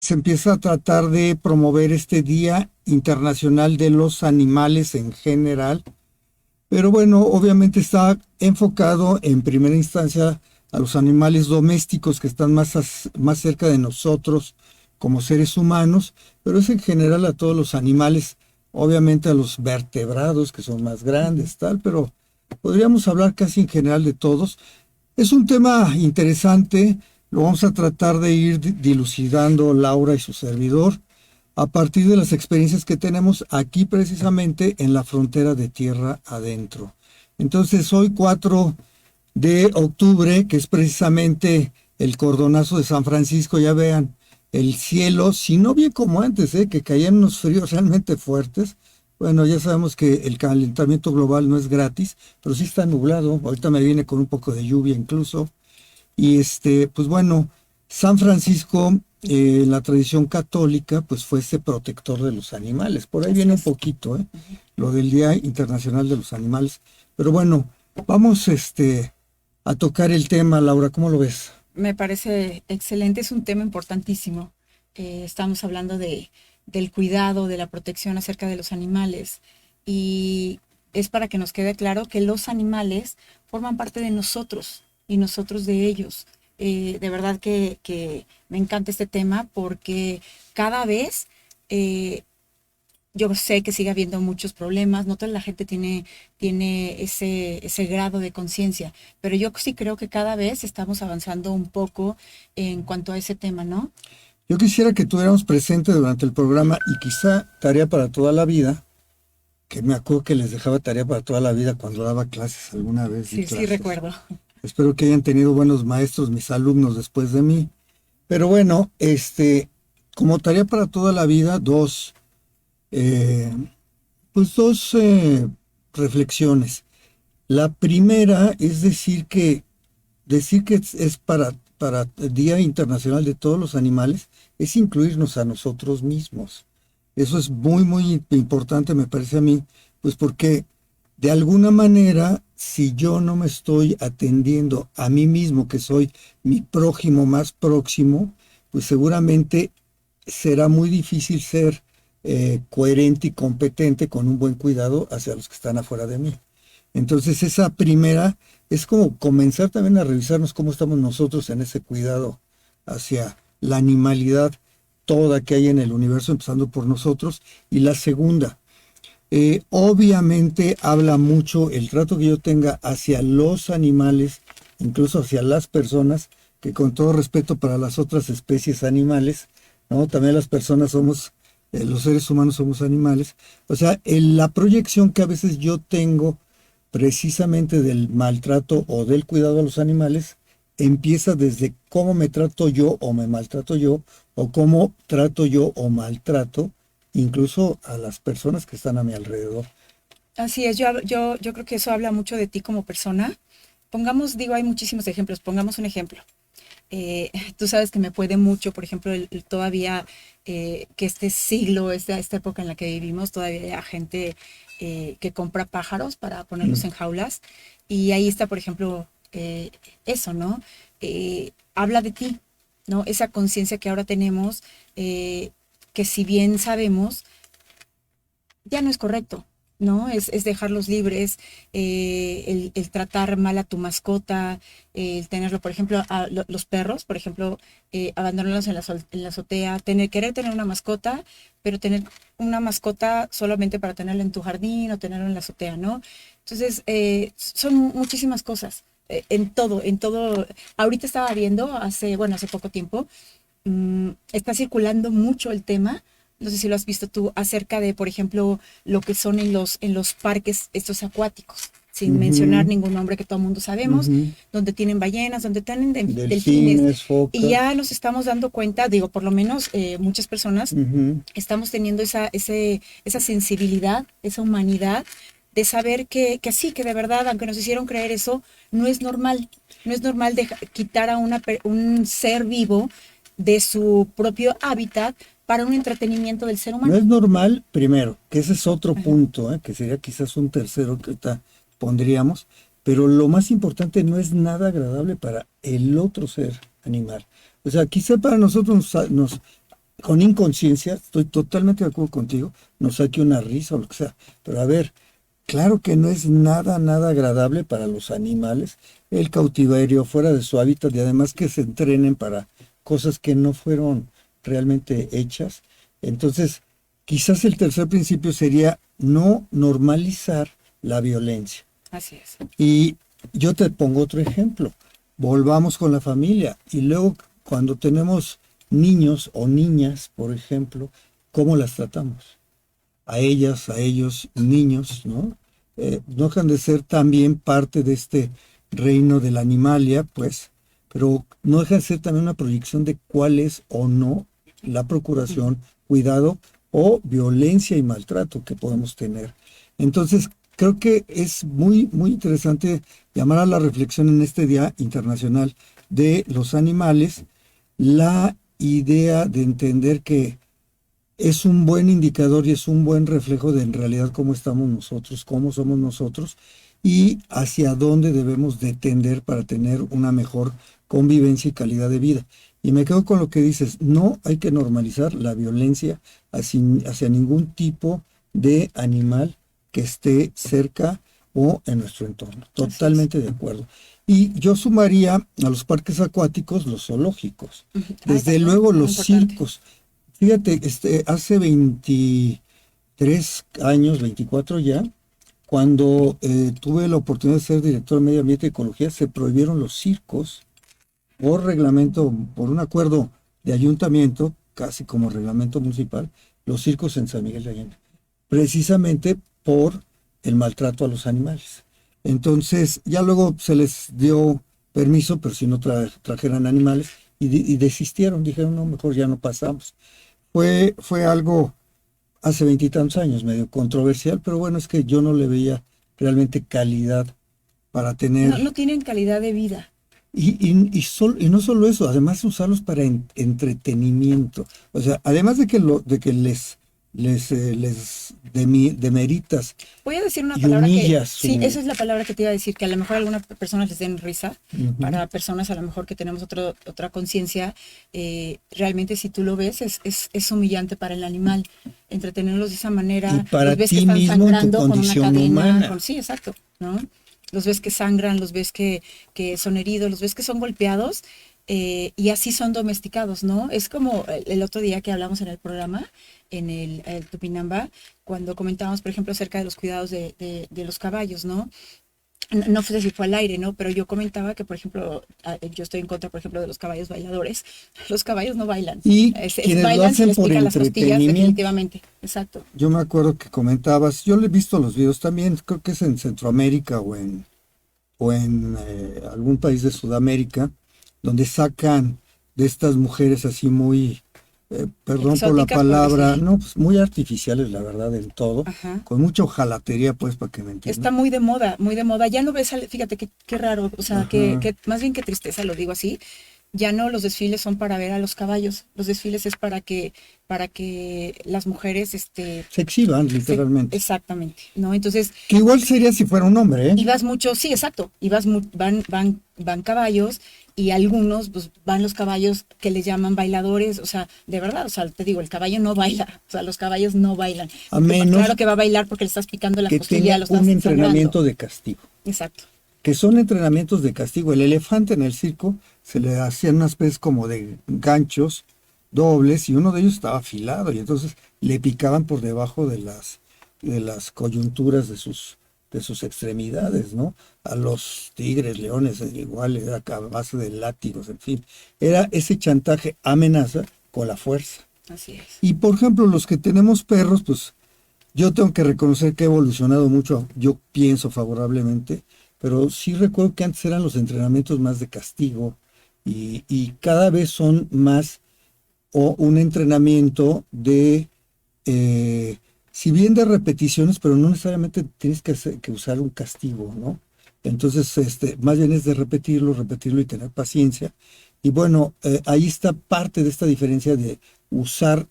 se empieza a tratar de promover este Día Internacional de los Animales en general, pero bueno, obviamente está enfocado en primera instancia a los animales domésticos que están más cerca de nosotros como seres humanos, pero es en general a todos los animales, obviamente a los vertebrados que son más grandes, tal, pero podríamos hablar casi en general de todos. Es un tema interesante, lo vamos a tratar de ir dilucidando Laura y su servidor a partir de las experiencias que tenemos aquí precisamente en la frontera de tierra adentro. Entonces hoy 4 de octubre, que es precisamente el cordonazo de San Francisco, ya vean, el cielo, si no bien como antes, que caían unos fríos realmente fuertes. Bueno, ya sabemos que el calentamiento global no es gratis, pero sí está nublado. Ahorita me viene con un poco de lluvia incluso. Y pues bueno, San Francisco, en la tradición católica, pues fue ese protector de los animales. Por ahí Así viene un es. poquito, lo del Día Internacional de los Animales. Pero bueno, vamos a tocar el tema, Laura, ¿cómo lo ves? Me parece excelente, es un tema importantísimo. Estamos hablando del cuidado, de la protección acerca de los animales y es para que nos quede claro que los animales forman parte de nosotros y nosotros de ellos. De verdad que me encanta este tema porque cada vez yo sé que sigue habiendo muchos problemas, no toda la gente tiene ese grado de conciencia, pero yo sí creo que cada vez estamos avanzando un poco en cuanto a ese tema, ¿no? Yo quisiera que tuviéramos presente durante el programa y quizá tarea para toda la vida, que me acuerdo que les dejaba tarea para toda la vida cuando daba clases, alguna vez di Sí, sí clases. recuerdo. Espero que hayan tenido buenos maestros mis alumnos después de mí. Pero bueno, como tarea para toda la vida, eh, dos reflexiones. La primera es decir que es para el Día Internacional de todos los animales, es incluirnos a nosotros mismos. Eso es muy, muy importante, me parece a mí, pues porque de alguna manera, si yo no me estoy atendiendo a mí mismo, que soy mi prójimo más próximo, pues seguramente será muy difícil ser coherente y competente con un buen cuidado hacia los que están afuera de mí. Entonces esa primera es como comenzar también a revisarnos cómo estamos nosotros en ese cuidado hacia la animalidad toda que hay en el universo, empezando por nosotros. Y la segunda, obviamente habla mucho el trato que yo tenga hacia los animales, incluso hacia las personas, que con todo respeto para las otras especies animales, ¿no? También las personas somos, los seres humanos somos animales. O sea, la proyección que a veces yo tengo precisamente del maltrato o del cuidado a los animales empieza desde cómo me trato yo o me maltrato yo, o cómo trato yo o maltrato incluso a las personas que están a mi alrededor. Así es, yo creo que eso habla mucho de ti como persona. Pongamos, digo, hay muchísimos ejemplos, pongamos un ejemplo. Tú sabes que me puede mucho, por ejemplo, todavía que este siglo, esta época en la que vivimos, todavía hay gente que compra pájaros para ponerlos Mm. en jaulas. Y ahí está, por ejemplo, eso, ¿no? Habla de ti, ¿no? Esa conciencia que ahora tenemos, que si bien sabemos, ya no es correcto, ¿no? Es dejarlos libres, el tratar mal a tu mascota, el tenerlo, por ejemplo, los perros, por ejemplo, abandonarlos en la azotea, querer tener una mascota, pero tener una mascota solamente para tenerla en tu jardín o tenerlo en la azotea, ¿no? Entonces, son muchísimas cosas. En todo, ahorita estaba viendo hace poco tiempo, está circulando mucho el tema, no sé si lo has visto tú, acerca de, por ejemplo, lo que son en los parques estos acuáticos, sin mencionar Ujú, ningún nombre que todo el mundo sabemos, ujú. donde tienen ballenas, donde tienen delfines, Delfines, y focas. ya nos estamos dando cuenta, digo, por lo menos muchas personas Ujú. estamos teniendo esa sensibilidad, esa humanidad de saber que sí, que de verdad, aunque nos hicieron creer eso, no es normal. No es normal quitar a un ser vivo de su propio hábitat para un entretenimiento del ser No humano. es normal, primero, que ese es otro Ajá. punto, que sería quizás un tercero que ahorita pondríamos, pero lo más importante no es nada agradable para el otro ser animal. O sea, quizá para nosotros con inconsciencia, estoy totalmente de acuerdo contigo, nos saque una risa o lo que sea, pero a ver, claro que no es nada, nada agradable para los animales el cautiverio fuera de su hábitat y además que se entrenen para cosas que no fueron realmente hechas. Entonces, quizás el tercer principio sería no normalizar la violencia. Así es. Y yo te pongo otro ejemplo. Volvamos con la familia. Y luego, cuando tenemos niños o niñas, por ejemplo, ¿cómo las tratamos? A ellas, a ellos, niños, ¿no? No dejan de ser también parte de este reino de la animalia, pues, pero no deja de ser también una proyección de cuál es o no la procuración, cuidado o violencia y maltrato que podemos tener. Entonces, creo que es muy, muy interesante llamar a la reflexión en este Día Internacional de los Animales la idea de entender que es un buen indicador y es un buen reflejo de en realidad cómo estamos nosotros, cómo somos nosotros y hacia dónde debemos de tender para tener una mejor convivencia y calidad de vida. Y me quedo con lo que dices, no hay que normalizar la violencia hacia ningún tipo de animal que esté cerca o en nuestro entorno. Totalmente de acuerdo. Y yo sumaría a los parques acuáticos los zoológicos. Desde luego los circos. Fíjate, hace 23 años, 24 ya, cuando tuve la oportunidad de ser director de Medio Ambiente y Ecología, se prohibieron los circos por reglamento, por un acuerdo de ayuntamiento, casi como reglamento municipal, los circos en San Miguel de Allende, precisamente por el maltrato a los animales. Entonces, ya luego se les dio permiso, pero si no trajeran animales, y desistieron, dijeron, no, mejor ya no pasamos. Fue algo hace veintitantos años, medio controversial, pero bueno, es que yo no le veía realmente calidad para tener. No tienen calidad de vida. Y no solo eso, además usarlos para entretenimiento. O sea, además de que les demeritas Voy a decir una y palabra que, humillas sí, esa es la palabra que te iba a decir, que a lo mejor a algunas personas les den risa, para personas a lo mejor que tenemos otra conciencia, realmente si tú lo ves es humillante para el animal, entretenerlos de esa manera, y para los ves ti que están mismo en tu sangrando con una condición cadena, humana. sí, exacto, ¿no? Los ves que sangran, los ves que son heridos, los ves que son golpeados, y así son domesticados, ¿no? Es como el otro día que hablamos en el programa, en el Tupinamba, cuando comentábamos, por ejemplo, acerca de los cuidados de los caballos, ¿no? No sé si fue al aire, ¿no? Pero yo comentaba que, por ejemplo, yo estoy en contra, por ejemplo, de los caballos bailadores. Los caballos no bailan. Y quienes lo Bailan si hacen les por pican las costillas, entretenimiento. definitivamente. Exacto. Yo me acuerdo que comentabas, yo le he visto los videos también, creo que es en Centroamérica o en algún país de Sudamérica, donde sacan de estas mujeres así muy, perdón por la Exóticas, por palabra, decir. no, pues muy artificiales, la verdad, en todo, Ajá. con mucha hojalatería, pues, para que me Está entiendan. muy de moda, muy de moda. Ya no ves, fíjate qué raro, o sea, Ajá. más bien qué tristeza, lo digo así. Ya no los desfiles son para ver a los caballos, los desfiles es para que las mujeres, Se exhiban, literalmente. exactamente, ¿no? Entonces, Que igual sería si fuera un hombre, ¿eh? y vas mucho, sí, exacto, y van caballos y algunos, pues van los caballos que les llaman bailadores, o sea, de verdad, o sea, te digo, el caballo no baila, o sea, los caballos no bailan. A menos Claro que va a bailar porque le estás picando la que costilla, tenga lo estás un sangrando. entrenamiento de castigo. Exacto. Que son entrenamientos de castigo. El elefante en el circo se le hacían unas especies como de ganchos dobles y uno de ellos estaba afilado y entonces le picaban por debajo de las coyunturas de sus extremidades, ¿no? A los tigres, leones, igual era a base de látigos, en fin. Era ese chantaje, amenaza con la fuerza. Así es. Y por ejemplo, los que tenemos perros, pues yo tengo que reconocer que he evolucionado mucho, yo pienso favorablemente, pero sí recuerdo que antes eran los entrenamientos más de castigo y cada vez son más o un entrenamiento de, si bien de repeticiones, pero no necesariamente tienes que usar un castigo, ¿no? Entonces, más bien es de repetirlo y tener paciencia. Y bueno, ahí está parte de esta diferencia de usar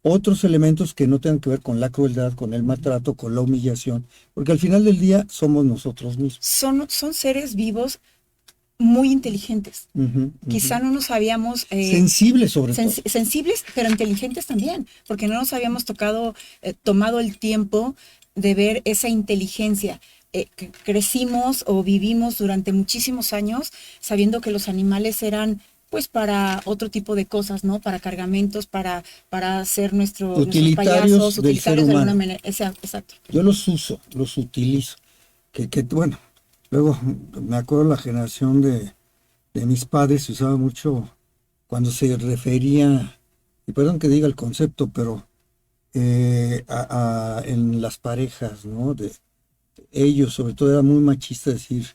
otros elementos que no tengan que ver con la crueldad, con el maltrato, con la humillación, porque al final del día somos nosotros mismos. Son seres vivos muy inteligentes. Ujú, Quizá ujú. no nos habíamos Sensible sobre todo. sensibles, pero inteligentes también, porque no nos habíamos tomado el tiempo de ver esa inteligencia. Crecimos o vivimos durante muchísimos años sabiendo que los animales eran pues para otro tipo de cosas, ¿no? Para cargamentos, para ser nuestros payasos, Utilitarios del ser utilitarios de alguna humano. manera. Exacto. Yo los uso, los utilizo. Bueno, luego me acuerdo la generación de mis padres se usaba mucho cuando se refería, y perdón que diga el concepto, pero en las parejas, ¿no? De ellos, sobre todo, era muy machista decir,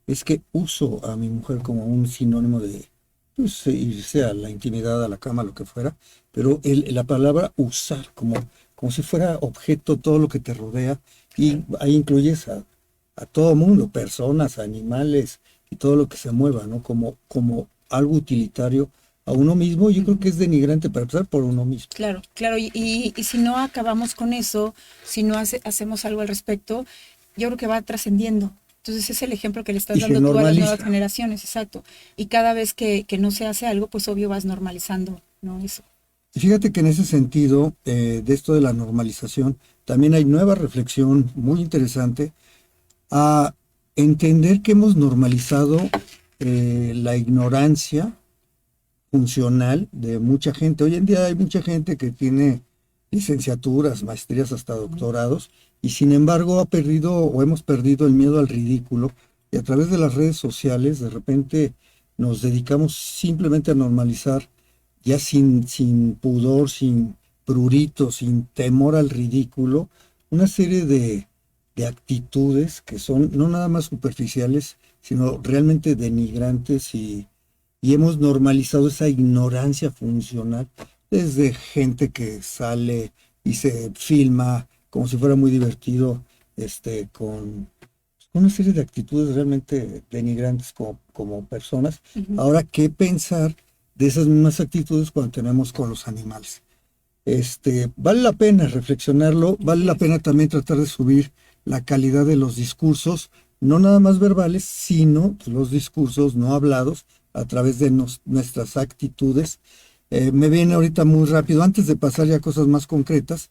es que uso a mi mujer como un sinónimo de pues, irse a la intimidad, a la cama, lo que fuera, pero la palabra usar, como si fuera objeto todo lo que te rodea, y Claro. ahí incluyes a todo mundo, personas, animales y todo lo que se mueva, ¿no? Como algo utilitario a uno mismo, yo creo que es denigrante para empezar por uno mismo. Claro, claro. Y si no acabamos con eso, si no hacemos algo al respecto, yo creo que va trascendiendo. Entonces es el ejemplo que le estás Y se dando tú a las nuevas normaliza. generaciones, exacto. Y cada vez que no se hace algo, pues obvio vas normalizando, ¿no? Eso. Y fíjate que en ese sentido, de esto de la normalización, también hay nueva reflexión muy interesante a entender que hemos normalizado la ignorancia funcional de mucha gente. Hoy en día hay mucha gente que tiene licenciaturas, maestrías, hasta doctorados, y sin embargo ha perdido o hemos perdido el miedo al ridículo, y a través de las redes sociales de repente nos dedicamos simplemente a normalizar, ya sin pudor, sin prurito, sin temor al ridículo, una serie de actitudes que son no nada más superficiales, sino realmente denigrantes y hemos normalizado esa ignorancia funcional desde gente que sale y se filma como si fuera muy divertido, con una serie de actitudes realmente denigrantes como personas. Ujú. Ahora, ¿qué pensar de esas mismas actitudes cuando tenemos con los animales? Vale la pena reflexionarlo, vale Así la es. pena también tratar de subir la calidad de los discursos, no nada más verbales, sino los discursos no hablados a través de nuestras actitudes. Me viene ahorita muy rápido, antes de pasar ya a cosas más concretas,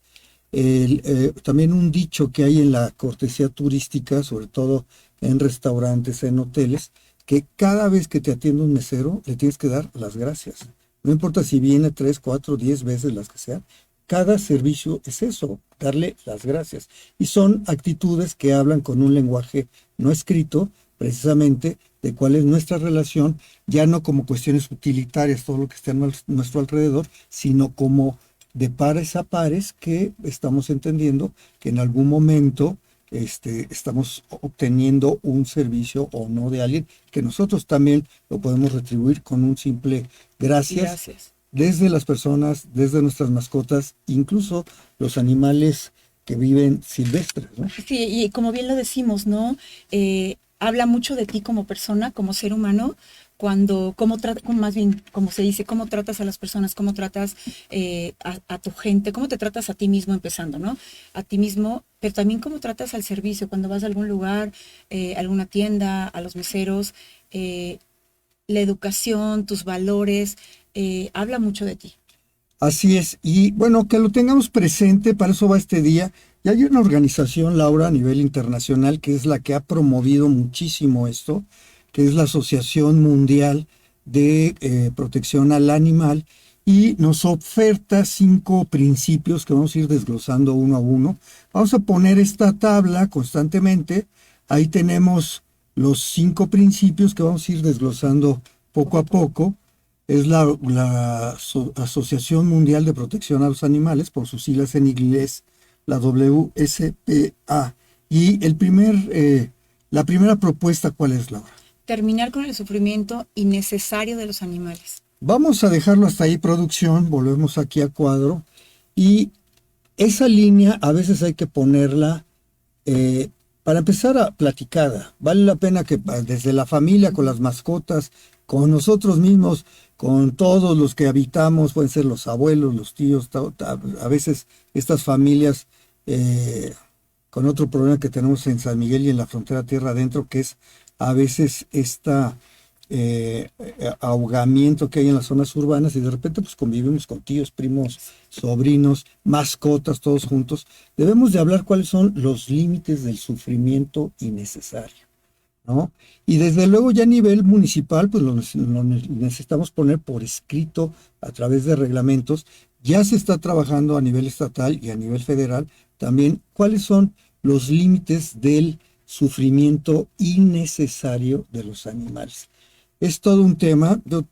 también un dicho que hay en la cortesía turística, sobre todo en restaurantes, en hoteles, que cada vez que te atiende un mesero le tienes que dar las gracias. No importa si viene 3, 4, 10 veces las que sean, cada servicio es eso, darle las gracias. Y son actitudes que hablan con un lenguaje no escrito, precisamente de cuál es nuestra relación, ya no como cuestiones utilitarias, todo lo que está a nuestro alrededor, sino como de pares a pares que estamos entendiendo que en algún momento estamos obteniendo un servicio o no de alguien que nosotros también lo podemos retribuir con un simple gracias Gracias. desde las personas, desde nuestras mascotas, incluso los animales que viven silvestres, ¿no? Sí, y como bien lo decimos, ¿no? Habla mucho de ti como persona, como ser humano, más bien, como se dice, cómo tratas a las personas, cómo tratas a tu gente, cómo te tratas a ti mismo empezando, ¿no? A ti mismo, pero también cómo tratas al servicio, cuando vas a algún lugar, alguna tienda, a los meseros, la educación, tus valores, habla mucho de ti. Así es, y bueno, que lo tengamos presente, para eso va este día. Y hay una organización, Laura, a nivel internacional, que es la que ha promovido muchísimo esto, que es la Asociación Mundial de Protección al Animal, y nos oferta 5 principios que vamos a ir desglosando uno a uno. Vamos a poner esta tabla constantemente, ahí tenemos los 5 principios que vamos a ir desglosando poco a poco. Es la Asociación Mundial de Protección a los Animales, por sus siglas en inglés, la WSPA. Y la primera propuesta, ¿cuál es, Laura? Terminar con el sufrimiento innecesario de los animales. Vamos a dejarlo hasta ahí, producción, volvemos aquí a cuadro. Y esa línea a veces hay que ponerla eh, para empezar a platicada. Vale la pena que desde la familia, con las mascotas, con nosotros mismos, con todos los que habitamos, pueden ser los abuelos, los tíos, a veces estas familias, con otro problema que tenemos en San Miguel y en la frontera tierra adentro, que es a veces esta ahogamiento que hay en las zonas urbanas y de repente pues convivimos con tíos, primos, sobrinos, mascotas, todos juntos. Debemos de hablar cuáles son los límites del sufrimiento innecesario, ¿no? Y desde luego ya a nivel municipal, pues lo necesitamos poner por escrito a través de reglamentos. Ya se está trabajando a nivel estatal y a nivel federal también cuáles son los límites del sufrimiento innecesario de los animales. Es todo un tema, yo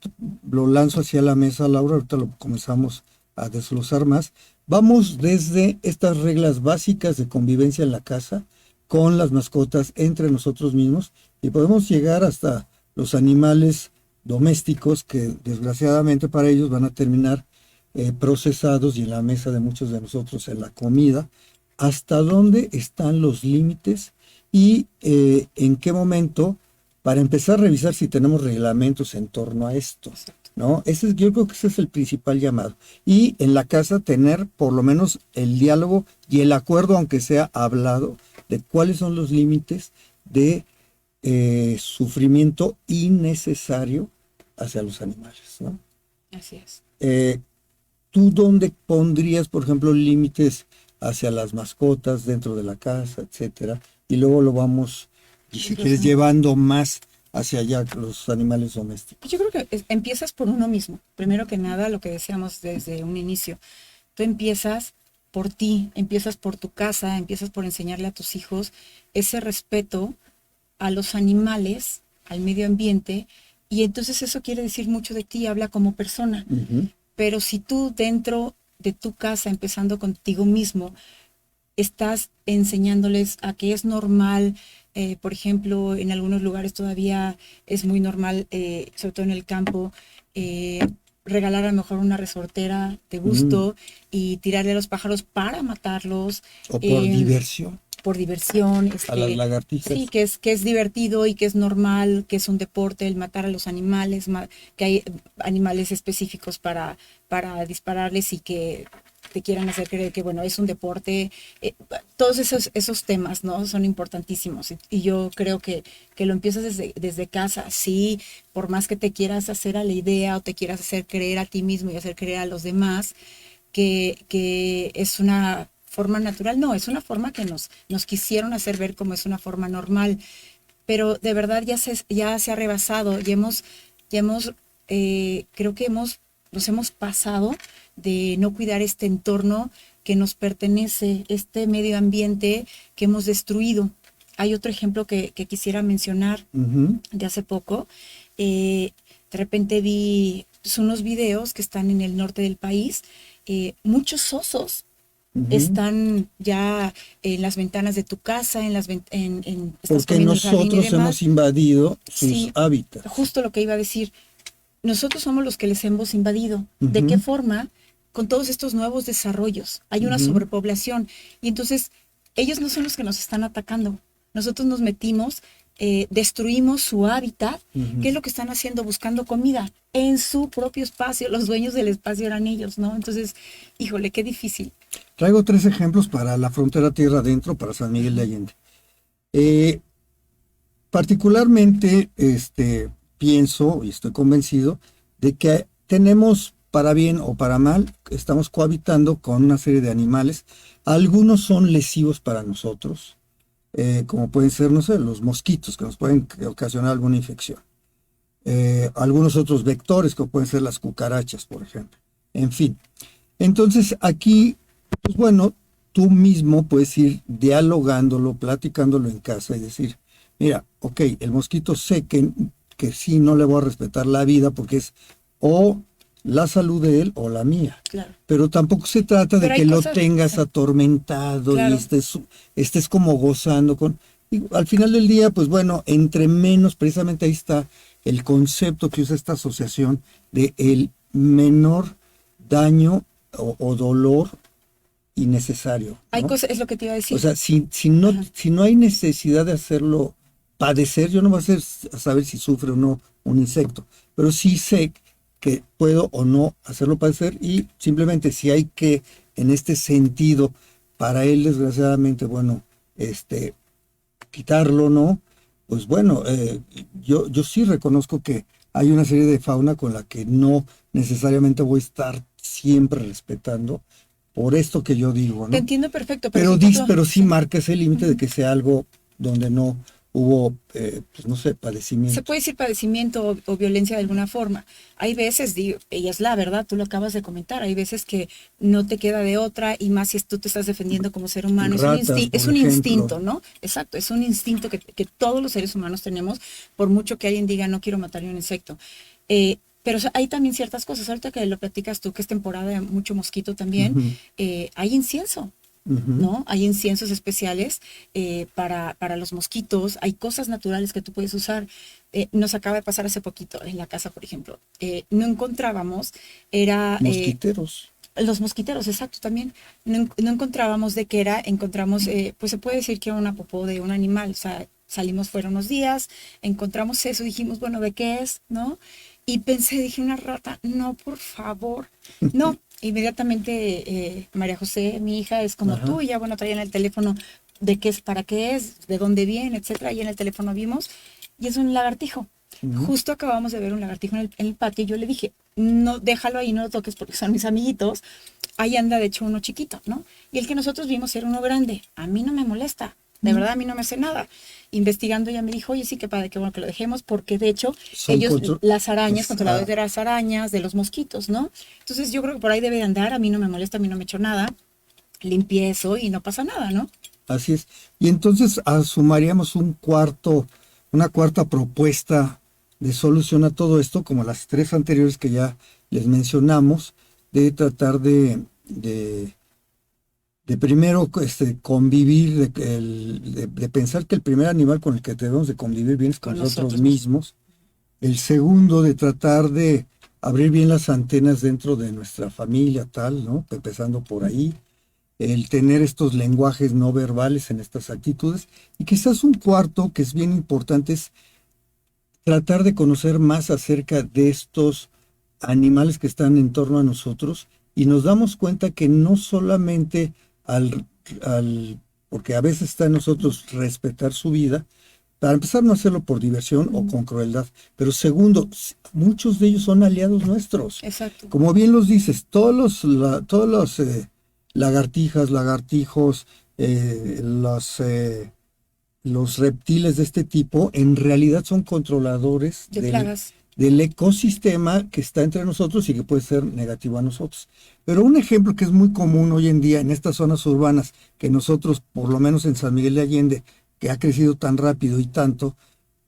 lo lanzo hacia la mesa, Laura, ahorita lo comenzamos a desglosar más. Vamos desde estas reglas básicas de convivencia en la casa, con las mascotas, entre nosotros mismos, y podemos llegar hasta los animales domésticos que desgraciadamente para ellos van a terminar procesados y en la mesa de muchos de nosotros en la comida. ¿Hasta dónde están los límites y en qué momento, para empezar a revisar si tenemos reglamentos en torno a esto, ¿no? Yo creo que ese es el principal llamado. Y en la casa tener por lo menos el diálogo y el acuerdo, aunque sea hablado, de cuáles son los límites de sufrimiento innecesario hacia los animales, ¿no? Así es. ¿Tú dónde pondrías, por ejemplo, límites hacia las mascotas dentro de la casa, etcétera? Y luego lo vamos, y si quieres, llevando más hacia allá los animales domésticos. Yo creo que empiezas por uno mismo. Primero que nada, lo que decíamos desde un inicio. Tú empiezas por ti, empiezas por tu casa, empiezas por enseñarle a tus hijos ese respeto a los animales, al medio ambiente, y entonces eso quiere decir mucho de ti, habla como persona. Ujú. Pero si tú dentro de tu casa, empezando contigo mismo, estás enseñándoles a que es normal, por ejemplo, en algunos lugares todavía es muy normal, sobre todo en el campo, regalar a lo mejor una resortera de gusto y tirarle a los pájaros para matarlos. O por diversión, Por diversión, a las lagartijas. sí, que es divertido y que es normal, que es un deporte el matar a los animales, que hay animales específicos para dispararles y que te quieran hacer creer que, bueno, es un deporte. Todos esos temas, ¿no? Son importantísimos. Y yo creo que lo empiezas desde casa. Sí, por más que te quieras hacer a la idea o te quieras hacer creer a ti mismo y hacer creer a los demás que es una forma natural, no, es una forma que nos quisieron hacer ver como es una forma normal, pero de verdad ya se ha rebasado, creo que nos hemos pasado de no cuidar este entorno que nos pertenece, este medio ambiente que hemos destruido. Hay otro ejemplo que quisiera mencionar de hace poco. De repente vi unos videos que están en el norte del país, muchos osos están ya en las ventanas de tu casa, estás porque comiendo el jardín y nosotros demás. hemos invadido sus Sí, hábitats. justo lo que iba a decir. Nosotros somos los que les hemos invadido. ¿De qué forma? Con todos estos nuevos desarrollos. Hay una sobrepoblación. Y entonces, ellos no son los que nos están atacando. Nosotros nos metimos, destruimos su hábitat. ¿Qué es lo que están haciendo? Buscando comida en su propio espacio. Los dueños del espacio eran ellos, ¿no? Entonces, híjole, qué difícil. Traigo 3 ejemplos para la frontera tierra adentro, para San Miguel de Allende. Particularmente, pienso y estoy convencido de que tenemos, para bien o para mal, estamos cohabitando con una serie de animales. Algunos son lesivos para nosotros, como pueden ser, no sé, los mosquitos, que nos pueden ocasionar alguna infección. Algunos otros vectores, como pueden ser las cucarachas, por ejemplo. En fin. Entonces, aquí, pues bueno, tú mismo puedes ir dialogándolo, platicándolo en casa y decir, mira, ok, el mosquito sé que sí no le voy a respetar la vida porque es o la salud de él o la mía. Claro. Pero tampoco se trata de Pero hay que lo cosas- tengas atormentado Claro. y estés como gozando con... Y al final del día, pues bueno, entre menos, precisamente ahí está el concepto que usa esta asociación de el menor daño o dolor innecesario, Hay ¿no? cosas, es lo que te iba a decir. O sea, si no hay necesidad de hacerlo padecer, yo no voy a saber si sufre o no un insecto, pero sí sé que puedo o no hacerlo padecer y simplemente si hay que, en este sentido, para él desgraciadamente, bueno, quitarlo, ¿no? Pues bueno, yo sí reconozco que hay una serie de fauna con la que no necesariamente voy a estar siempre respetando, por esto que yo digo, Te ¿no? entiendo perfecto, pero fíjate, Pero sí sí. marca ese límite de Ujú. que sea algo donde no hubo, pues no sé, Se padecimiento. puede decir padecimiento o violencia de alguna forma. Hay veces, digo, y es la verdad, tú lo acabas de comentar, hay veces que no te queda de otra y más si tú te estás defendiendo como ser humano. Ratas, Es por un ejemplo. instinto, ¿no? Exacto, es un instinto que todos los seres humanos tenemos, por mucho que alguien diga no quiero matar a un insecto. Pero hay también ciertas cosas, ahorita que lo platicas tú, que es temporada de mucho mosquito también, Ujú, hay incienso. ujú. ¿No? Hay inciensos especiales para los mosquitos, hay cosas naturales que tú puedes usar. Nos acaba de pasar hace poquito en la casa, por ejemplo. No encontrábamos, era Mosquiteros. los mosquiteros, exacto, también. No encontrábamos de qué era, encontramos, pues se puede decir que era una popó de un animal, o sea, salimos fuera unos días, encontramos eso, dijimos, bueno, ¿de qué es? ¿No? Y pensé, dije, una rata, no, por favor, no. Inmediatamente María José, mi hija, es como tú, Ajá. y ya bueno, traían el teléfono de qué es, para qué es, de dónde viene, etcétera, y en el teléfono vimos, y es un lagartijo. Ujú. Justo acabamos de ver un lagartijo en el patio y yo le dije, no, déjalo ahí, no lo toques porque son mis amiguitos. Ahí anda, de hecho, uno chiquito, ¿no? Y el que nosotros vimos era uno grande. A mí no me molesta. De Mm. verdad, a mí no me hace nada. Investigando, ella me dijo, oye, sí, qué padre, qué bueno que lo dejemos, porque de hecho, Son ellos, control. las arañas, Es, controladores de las arañas, de los mosquitos, ¿no? Entonces, yo creo que por ahí debe de andar. A mí no me molesta, a mí no me echo nada. Limpié eso y no pasa nada, ¿no? así es. Y entonces sumaríamos una cuarta propuesta de solución a todo esto, como las tres anteriores que ya les mencionamos, de tratar de primero convivir, de pensar que el primer animal con el que debemos de convivir bien es con Con nosotros nosotros mismos. mismos. El segundo, de tratar de abrir bien las antenas dentro de nuestra familia, tal, ¿no? Empezando por ahí. El tener estos lenguajes no verbales en estas actitudes. Y quizás un cuarto, que es bien importante, es tratar de conocer más acerca de estos animales que están en torno a nosotros y nos damos cuenta que no solamente al, porque a veces está en nosotros respetar su vida, para empezar no hacerlo por diversión o Ujú. con crueldad, pero segundo, muchos de ellos son aliados nuestros. Exacto. Como bien los dices, todos los lagartijas, lagartijos, los reptiles de este tipo en realidad son controladores De plagas. del ecosistema que está entre nosotros y que puede ser negativo a nosotros. Pero un ejemplo que es muy común hoy en día en estas zonas urbanas, que nosotros, por lo menos en San Miguel de Allende, que ha crecido tan rápido y tanto,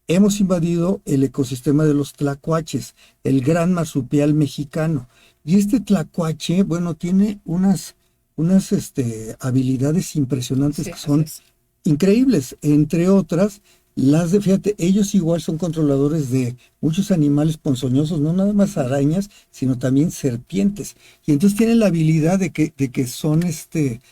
hemos invadido el ecosistema de los tlacuaches, el gran marsupial mexicano. Y este tlacuache, bueno, tiene unas habilidades impresionantes Sí, que así son es. increíbles, entre otras, fíjate, ellos igual son controladores de muchos animales ponzoñosos, no nada más arañas, sino también serpientes. Y entonces tienen la habilidad de que son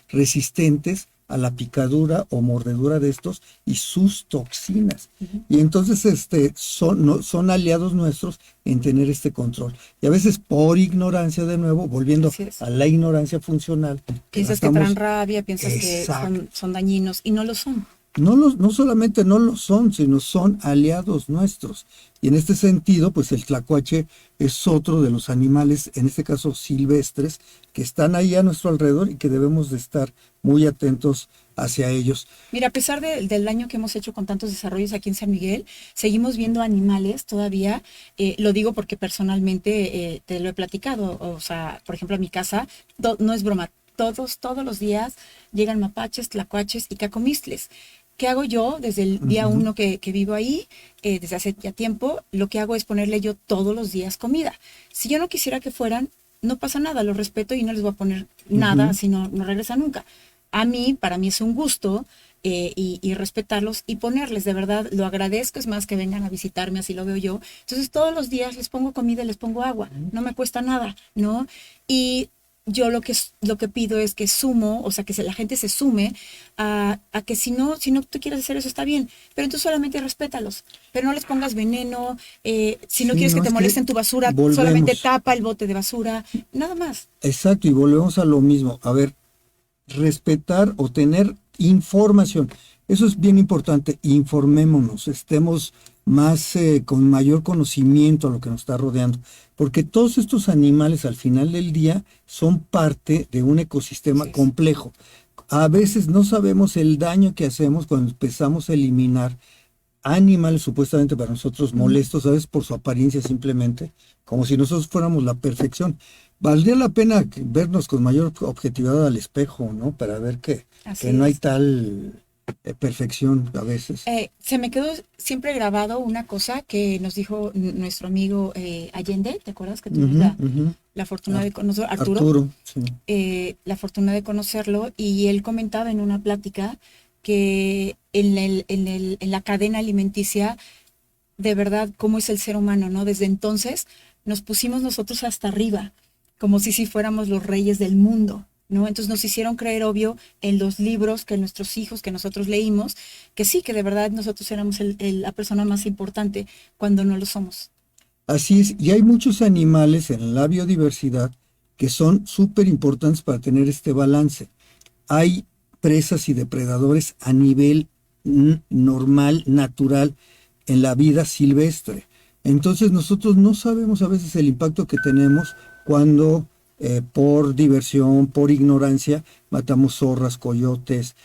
resistentes a la picadura o mordedura de estos y sus toxinas. Ujú. Y entonces son aliados nuestros en tener este control. Y a veces por ignorancia, de nuevo, volviendo Así es. a la ignorancia funcional, que la Piensas que traen estamos rabia, piensas que exacto. son dañinos y no lo son. No solamente no lo son, sino son aliados nuestros. Y en este sentido, pues el tlacuache es otro de los animales, en este caso silvestres, que están ahí a nuestro alrededor y que debemos de estar muy atentos hacia ellos. Mira, a pesar del daño que hemos hecho con tantos desarrollos aquí en San Miguel, seguimos viendo animales todavía. Lo digo porque personalmente te lo he platicado. O sea, por ejemplo, a mi casa, no es broma, todos los días llegan mapaches, tlacuaches y cacomistles. ¿Qué hago yo desde el día Ujú, uno que vivo ahí, desde hace ya tiempo? Lo que hago es ponerle yo todos los días comida. Si yo no quisiera que fueran, no pasa nada, los respeto y no les voy a poner nada ujú. si no regresan nunca. Para mí es un gusto y respetarlos y ponerles, de verdad, lo agradezco, es más que vengan a visitarme, así lo veo yo. Entonces todos los días les pongo comida y les pongo agua, no me cuesta nada, ¿no? Y yo lo que pido es que o sea, que la gente se sume a que si no tú quieres hacer eso está bien, pero tú solamente respétalos, pero no les pongas veneno, si no Sí, quieres que no, te es que molesten tu basura, solamente volvemos. tapa el bote de basura, nada más. Exacto, y volvemos a lo mismo. A ver, respetar o tener información. Eso es bien importante, informémonos, estemos más con mayor conocimiento a lo que nos está rodeando, porque todos estos animales al final del día son parte de un ecosistema Así es. complejo. A veces no sabemos el daño que hacemos cuando empezamos a eliminar animales supuestamente para nosotros molestos, a veces por su apariencia simplemente, como si nosotros fuéramos la perfección. Valdría la pena vernos con mayor objetividad al espejo, ¿no? Para ver que Así no hay es. tal perfección a veces. Se me quedó siempre grabado una cosa que nos dijo nuestro amigo Allende, ¿te acuerdas que tuvimos Ujú, ujú. la fortuna de conocer, Arturo? Arturo, sí. La fortuna de conocerlo y él comentaba en una plática que en la cadena alimenticia, de verdad, cómo es el ser humano, ¿no? Desde entonces nos pusimos nosotros hasta arriba, como si fuéramos los reyes del mundo, ¿no? Entonces nos hicieron creer, obvio, en los libros que nuestros hijos, que nosotros leímos, que sí, que de verdad nosotros éramos la persona más importante cuando no lo somos. Así es, y hay muchos animales en la biodiversidad que son súper importantes para tener este balance. Hay presas y depredadores a nivel normal, natural, en la vida silvestre. Entonces nosotros no sabemos a veces el impacto que tenemos cuando por diversión, por ignorancia, matamos zorras, coyotes,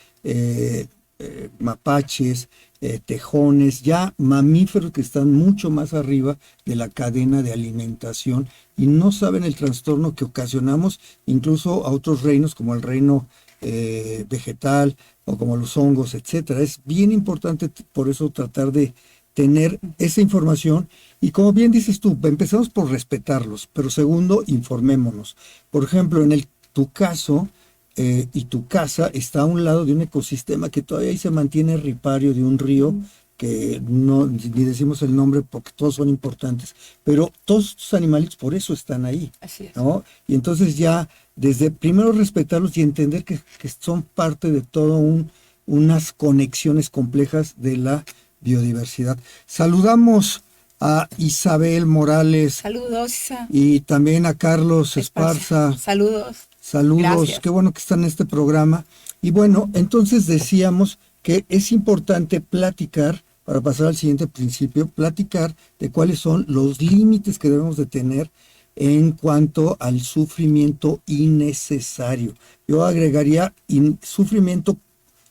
mapaches, tejones, ya mamíferos que están mucho más arriba de la cadena de alimentación y no saben el trastorno que ocasionamos incluso a otros reinos como el reino vegetal o como los hongos, etcétera. Es bien importante por eso tratar de tener esa información y como bien dices tú, empezamos por respetarlos, pero segundo, informémonos. Por ejemplo, tu caso y tu casa está a un lado de un ecosistema que todavía ahí se mantiene ripario de un río que no ni decimos el nombre porque todos son importantes, pero todos estos animales por eso están ahí, Así es. ¿no? Y entonces ya desde primero respetarlos y entender que son parte de todo unas conexiones complejas de la biodiversidad. Saludamos a Isabel Morales Saludos, Isa. y también a Carlos Esparza. Saludos. Saludos, Gracias. qué bueno que están en este programa. Y bueno, entonces decíamos que es importante platicar, para pasar al siguiente principio, platicar de cuáles son los límites que debemos de tener en cuanto al sufrimiento innecesario. Yo agregaría sufrimiento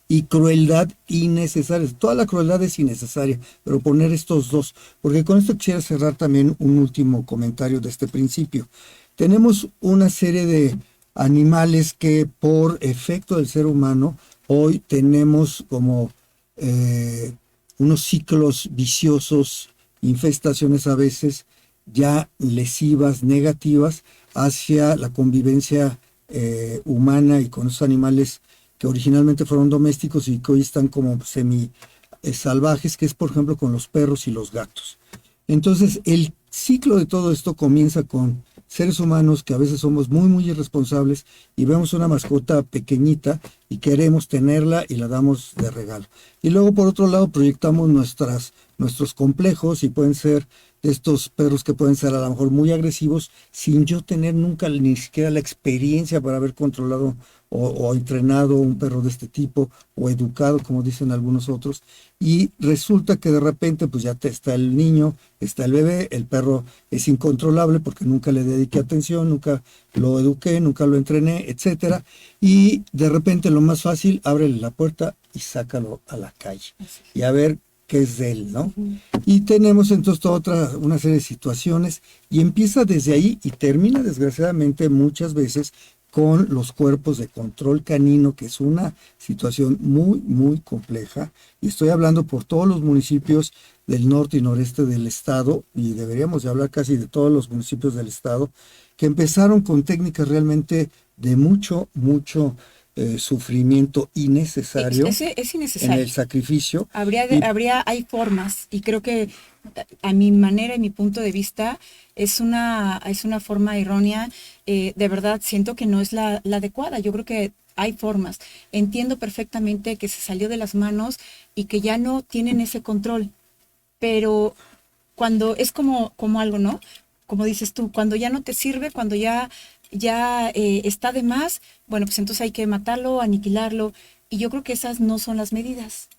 y crueldad innecesaria. Toda la crueldad es innecesaria, pero poner estos dos, porque con esto quisiera cerrar también un último comentario de este principio. Tenemos una serie de animales que por efecto del ser humano hoy tenemos como unos ciclos viciosos, infestaciones a veces ya lesivas, negativas hacia la convivencia humana y con esos animales que originalmente fueron domésticos y que hoy están como semi salvajes, que es por ejemplo con los perros y los gatos. Entonces el ciclo de todo esto comienza con seres humanos que a veces somos muy, muy irresponsables y vemos una mascota pequeñita y queremos tenerla y la damos de regalo. Y luego, por otro lado, proyectamos nuestros complejos y pueden ser de estos perros que pueden ser a lo mejor muy agresivos sin yo tener nunca ni siquiera la experiencia para haber controlado o entrenado un perro de este tipo o educado, como dicen algunos otros. Y resulta que de repente pues ya está el niño, está el bebé, el perro es incontrolable porque nunca le dediqué atención, nunca lo eduqué, nunca lo entrené, etcétera. Y de repente lo más fácil, ábrele la puerta y sácalo a la calle. Y a ver qué es de él, ¿no? Y tenemos entonces una serie de situaciones y empieza desde ahí y termina desgraciadamente muchas veces con los cuerpos de control canino, que es una situación muy, muy compleja. Y estoy hablando por todos los municipios del norte y noreste del estado, y deberíamos de hablar casi de todos los municipios del estado, que empezaron con técnicas realmente de mucho, mucho sufrimiento innecesario Es en innecesario. el sacrificio. Hay formas, y creo que a mi manera y mi punto de vista es una forma errónea. De verdad, siento que no es la adecuada. Yo creo que hay formas. Entiendo perfectamente que se salió de las manos y que ya no tienen ese control, pero cuando es como algo, ¿no? Como dices tú, cuando ya no te sirve, cuando ya está de más, bueno, pues entonces hay que matarlo, aniquilarlo. Y yo creo que esas no son las medidas.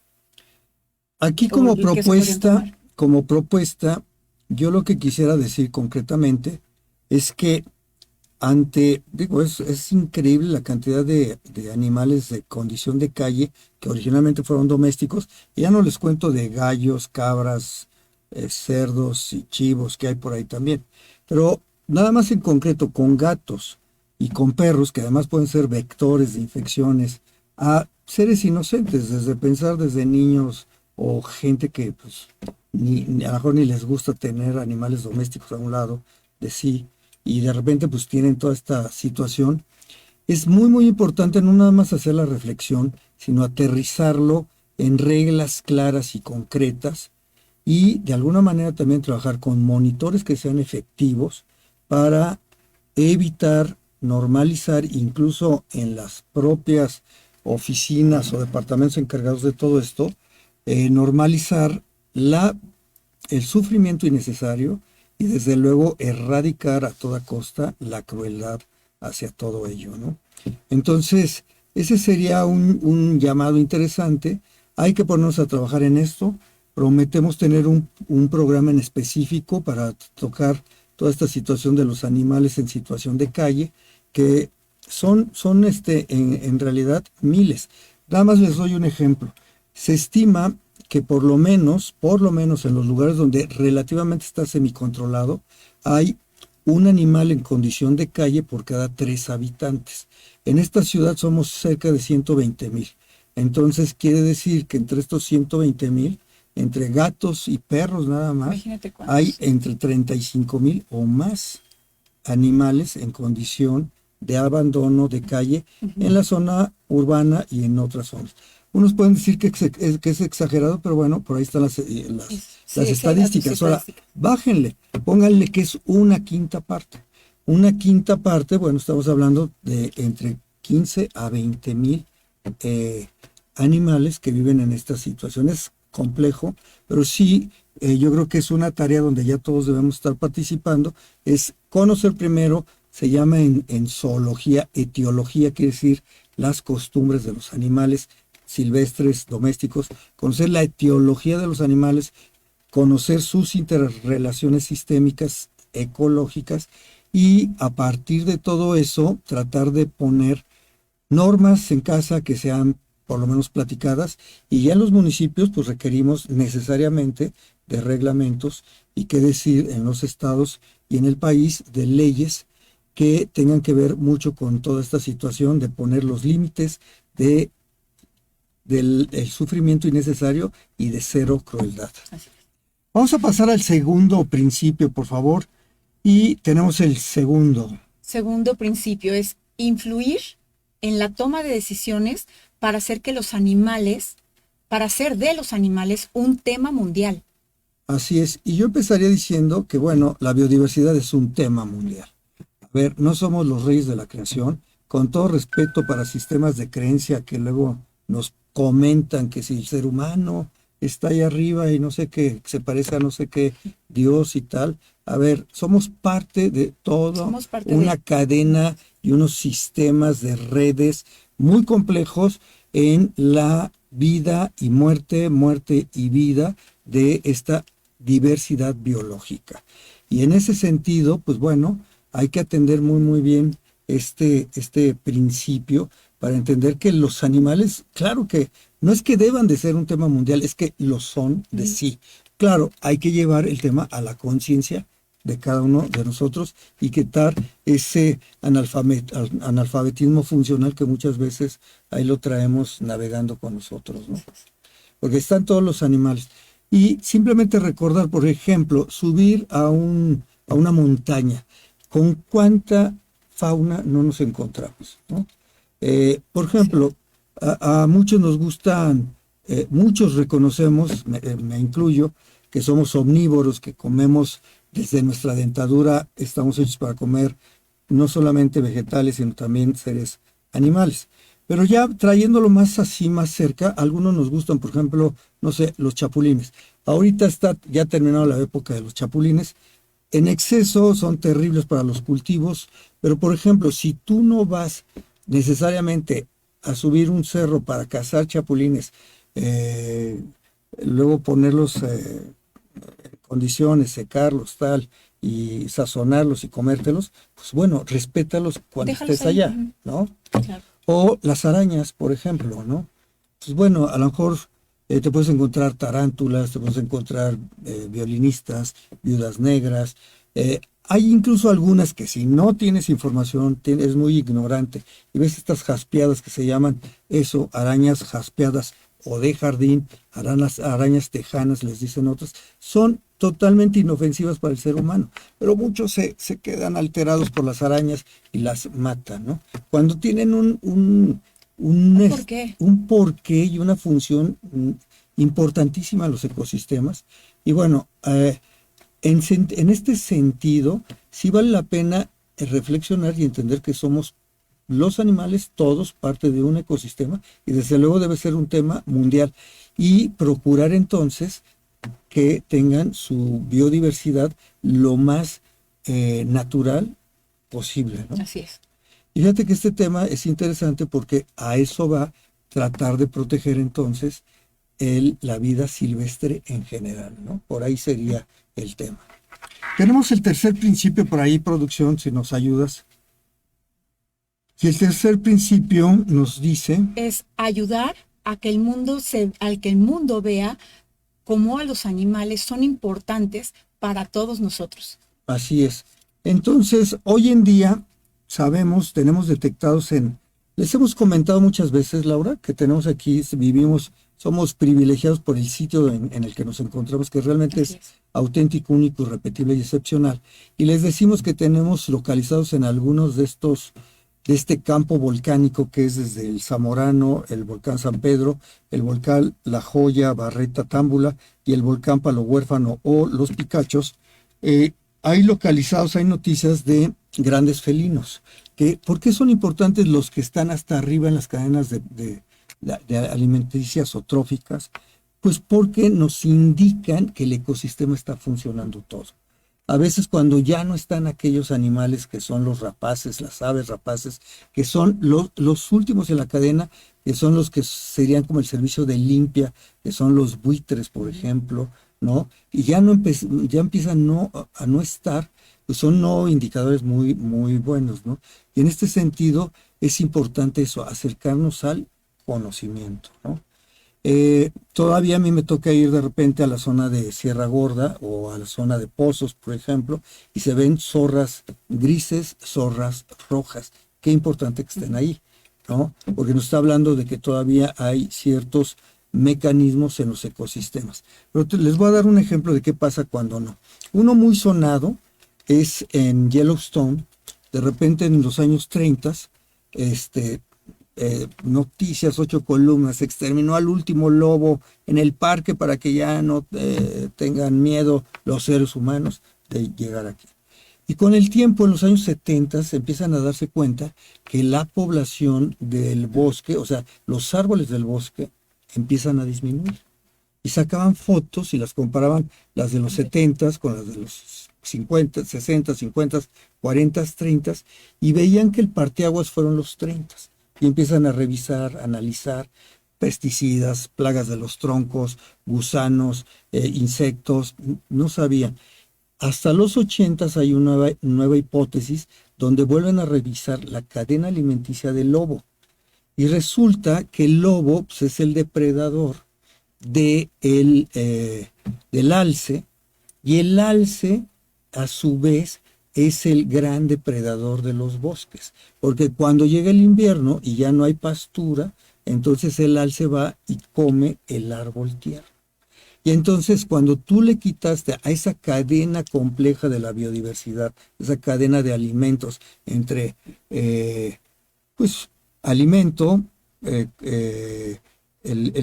Aquí o el que se podrían tomar. como propuesta, yo lo que quisiera decir concretamente es que digo, es increíble la cantidad de animales de condición de calle que originalmente fueron domésticos. Y ya no les cuento de gallos, cabras, cerdos y chivos que hay por ahí también. Pero nada más en concreto con gatos y con perros, que además pueden ser vectores de infecciones, a seres inocentes, desde pensar desde niños o gente que pues a lo mejor ni les gusta tener animales domésticos a un lado de sí y de repente pues tienen toda esta situación. Es muy muy importante no nada más hacer la reflexión, sino aterrizarlo en reglas claras y concretas y de alguna manera también trabajar con monitores que sean efectivos para evitar, normalizar, incluso en las propias oficinas o departamentos encargados de todo esto, normalizar el sufrimiento innecesario y desde luego erradicar a toda costa la crueldad hacia todo ello, ¿no? Entonces, ese sería un llamado interesante. Hay que ponernos a trabajar en esto. Prometemos tener un programa en específico para tocar toda esta situación de los animales en situación de calle, que son en realidad miles. Nada más les doy un ejemplo. Se estima que por lo menos en los lugares donde relativamente está semicontrolado, hay un animal en condición de calle por cada 3 habitantes. En esta ciudad somos cerca de 120,000. Entonces quiere decir que entre estos 120,000, entre gatos y perros nada más, Imagínate hay cuántos. entre 35,000 o más animales en condición de abandono de calle en la zona urbana y en otras zonas. Unos pueden decir que es exagerado, pero bueno, por ahí están las Sí, sí hay datos y estadísticas. Ahora, estadísticas. bájenle, pónganle que es una quinta parte. Una quinta parte, bueno, estamos hablando de entre 15 a 20,000 eh, animales que viven en estas situaciones. Complejo, pero sí, yo creo que es una tarea donde ya todos debemos estar participando, es conocer primero, se llama en zoología, etiología, quiere decir las costumbres de los animales silvestres, domésticos, conocer la etiología de los animales, conocer sus interrelaciones sistémicas, ecológicas, y a partir de todo eso tratar de poner normas en casa que sean por lo menos platicadas, y ya en los municipios pues requerimos necesariamente de reglamentos y qué decir en los estados y en el país de leyes que tengan que ver mucho con toda esta situación de poner los límites del el sufrimiento innecesario y de cero crueldad. Así es. Vamos a pasar al segundo principio, por favor, y tenemos el segundo. Segundo principio es influir en la toma de decisiones para hacer que los animales, para hacer de los animales un tema mundial. Así es, y yo empezaría diciendo que, bueno, la biodiversidad es un tema mundial. A ver, no somos los reyes de la creación, con todo respeto para sistemas de creencia que luego nos comentan que si el ser humano está ahí arriba y no sé qué, se parece a no sé qué Dios y tal. A ver, somos parte de toda Somos parte una de... cadena y unos sistemas de redes muy complejos en la vida y muerte, muerte y vida de esta diversidad biológica. Y en ese sentido, pues bueno, hay que atender muy muy bien este principio para entender que los animales, claro que no es que deban de ser un tema mundial, es que lo son de sí. Claro, hay que llevar el tema a la conciencia de cada uno de nosotros y quitar ese analfabetismo funcional que muchas veces ahí lo traemos navegando con nosotros, ¿no? Porque están todos los animales. Y simplemente recordar, por ejemplo, subir a una montaña, ¿con cuánta fauna no nos encontramos, ¿no? Por ejemplo, a muchos nos gustan, muchos reconocemos, me incluyo, que somos omnívoros, que comemos desde nuestra dentadura, estamos hechos para comer no solamente vegetales, sino también seres animales. Pero ya trayéndolo más así, más cerca, algunos nos gustan, por ejemplo, no sé, los chapulines. Ahorita está ya terminado la época de los chapulines. En exceso son terribles para los cultivos, pero por ejemplo, si tú no vas necesariamente a subir un cerro para cazar chapulines, luego ponerlos en condiciones, secarlos, tal, y sazonarlos y comértelos, pues bueno, respétalos cuando Déjalos estés ahí. allá, ¿no? Claro. O las arañas, por ejemplo, ¿no? Pues bueno, a lo mejor te puedes encontrar tarántulas, te puedes encontrar violinistas, viudas negras. Hay incluso algunas que si no tienes información, es muy ignorante. Y ves estas jaspeadas que se llaman eso, arañas jaspeadas o de jardín, arañas tejanas, les dicen otras, son totalmente inofensivas para el ser humano, pero muchos se quedan alterados por las arañas y las matan, ¿no? Cuando tienen ¿Un por qué? un porqué y una función importantísima en los ecosistemas. Y bueno, en este sentido, sí vale la pena reflexionar y entender que somos los animales, todos parte de un ecosistema, y desde luego debe ser un tema mundial. Y procurar entonces que tengan su biodiversidad lo más natural posible, ¿no? Así es. Y fíjate que este tema es interesante porque a eso va tratar de proteger entonces la vida silvestre en general, ¿no? Por ahí sería el tema. Tenemos el tercer principio por ahí, producción, si nos ayudas. Y el tercer principio nos dice, Es ayudar a que al que el mundo vea cómo a los animales son importantes para todos nosotros. así es. Entonces, hoy en día sabemos, tenemos detectados les hemos comentado muchas veces, Laura, que tenemos aquí, vivimos, somos privilegiados por el sitio en el que nos encontramos, que realmente Así es es. auténtico, único, irrepetible y excepcional. Y les decimos que tenemos localizados en algunos de este campo volcánico que es desde el Zamorano, el volcán San Pedro, el volcán La Joya, Barreta, Támbula y el volcán Palo Huérfano o Los Picachos. Hay localizados, hay noticias de grandes felinos. ¿Por qué son importantes los que están hasta arriba en las cadenas de alimenticias o tróficas? Pues porque nos indican que el ecosistema está funcionando todo. A veces cuando ya no están aquellos animales que son los rapaces, las aves rapaces, que son los últimos en la cadena, que son los que serían como el servicio de limpia, que son los buitres, por ejemplo, ¿no? Y ya empiezan a no estar, pues son no indicadores muy, muy buenos, ¿no? Y en este sentido es importante eso, acercarnos al conocimiento, ¿no? Todavía a mí me toca ir de repente a la zona de Sierra Gorda o a la zona de Pozos, por ejemplo, y se ven zorras grises, zorras rojas. Qué importante que estén ahí, ¿no? Porque nos está hablando de que todavía hay ciertos mecanismos en los ecosistemas. Pero les voy a dar un ejemplo de qué pasa cuando no. Uno muy sonado es en Yellowstone. De repente en los años 30, noticias, 8 columnas, se exterminó al último lobo en el parque para que ya no tengan miedo los seres humanos de llegar aquí. Y con el tiempo, en los años 70, se empiezan a darse cuenta que la población del bosque, o sea, los árboles del bosque, empiezan a disminuir. Y sacaban fotos y las comparaban las de los 70 con las de los 50, 60, 50, 40, 30, y veían que el parteaguas fueron los 30. Y empiezan a revisar, analizar pesticidas, plagas de los troncos, gusanos, insectos, no sabían. Hasta los 80 hay una nueva hipótesis donde vuelven a revisar la cadena alimenticia del lobo. Y resulta que el lobo pues, es el depredador del alce, y el alce, a su vez, es el gran depredador de los bosques, porque cuando llega el invierno y ya no hay pastura, entonces el alce va y come el árbol tierno. Y entonces cuando tú le quitaste a esa cadena compleja de la biodiversidad, esa cadena de alimentos entre, pues, alimento, el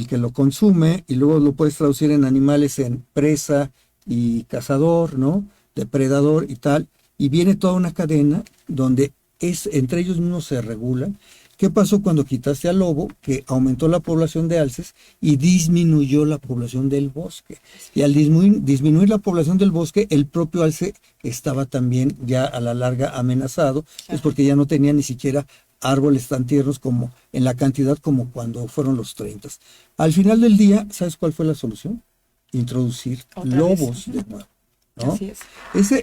que lo consume, y luego lo puedes traducir en animales en presa y cazador, ¿no? Depredador y tal, y viene toda una cadena donde entre ellos mismos se regulan. ¿Qué pasó cuando quitaste al lobo? Que aumentó la población de alces y disminuyó la población del bosque. Y al disminuir la población del bosque, el propio alce estaba también ya a la larga amenazado, pues porque ya no tenía ni siquiera árboles tan tiernos como en la cantidad como cuando fueron los 30. Al final del día, ¿sabes cuál fue la solución? Introducir Otra lobos vez. de nuevo, ¿no? Así es.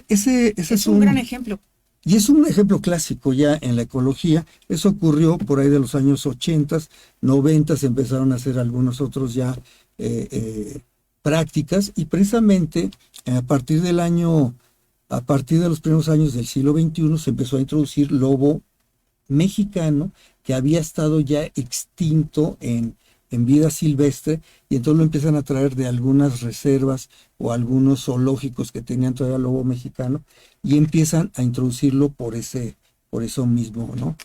Ese Es un gran ejemplo. y es un ejemplo clásico ya en la ecología. Eso ocurrió por ahí de los años 80, 90, se empezaron a hacer algunos otros ya prácticas, y precisamente a partir a partir de los primeros años del siglo XXI se empezó a introducir lobo mexicano que había estado ya extinto en vida silvestre, y entonces lo empiezan a traer de algunas reservas o algunos zoológicos que tenían todavía lobo mexicano, y empiezan a introducirlo por eso mismo, ¿no?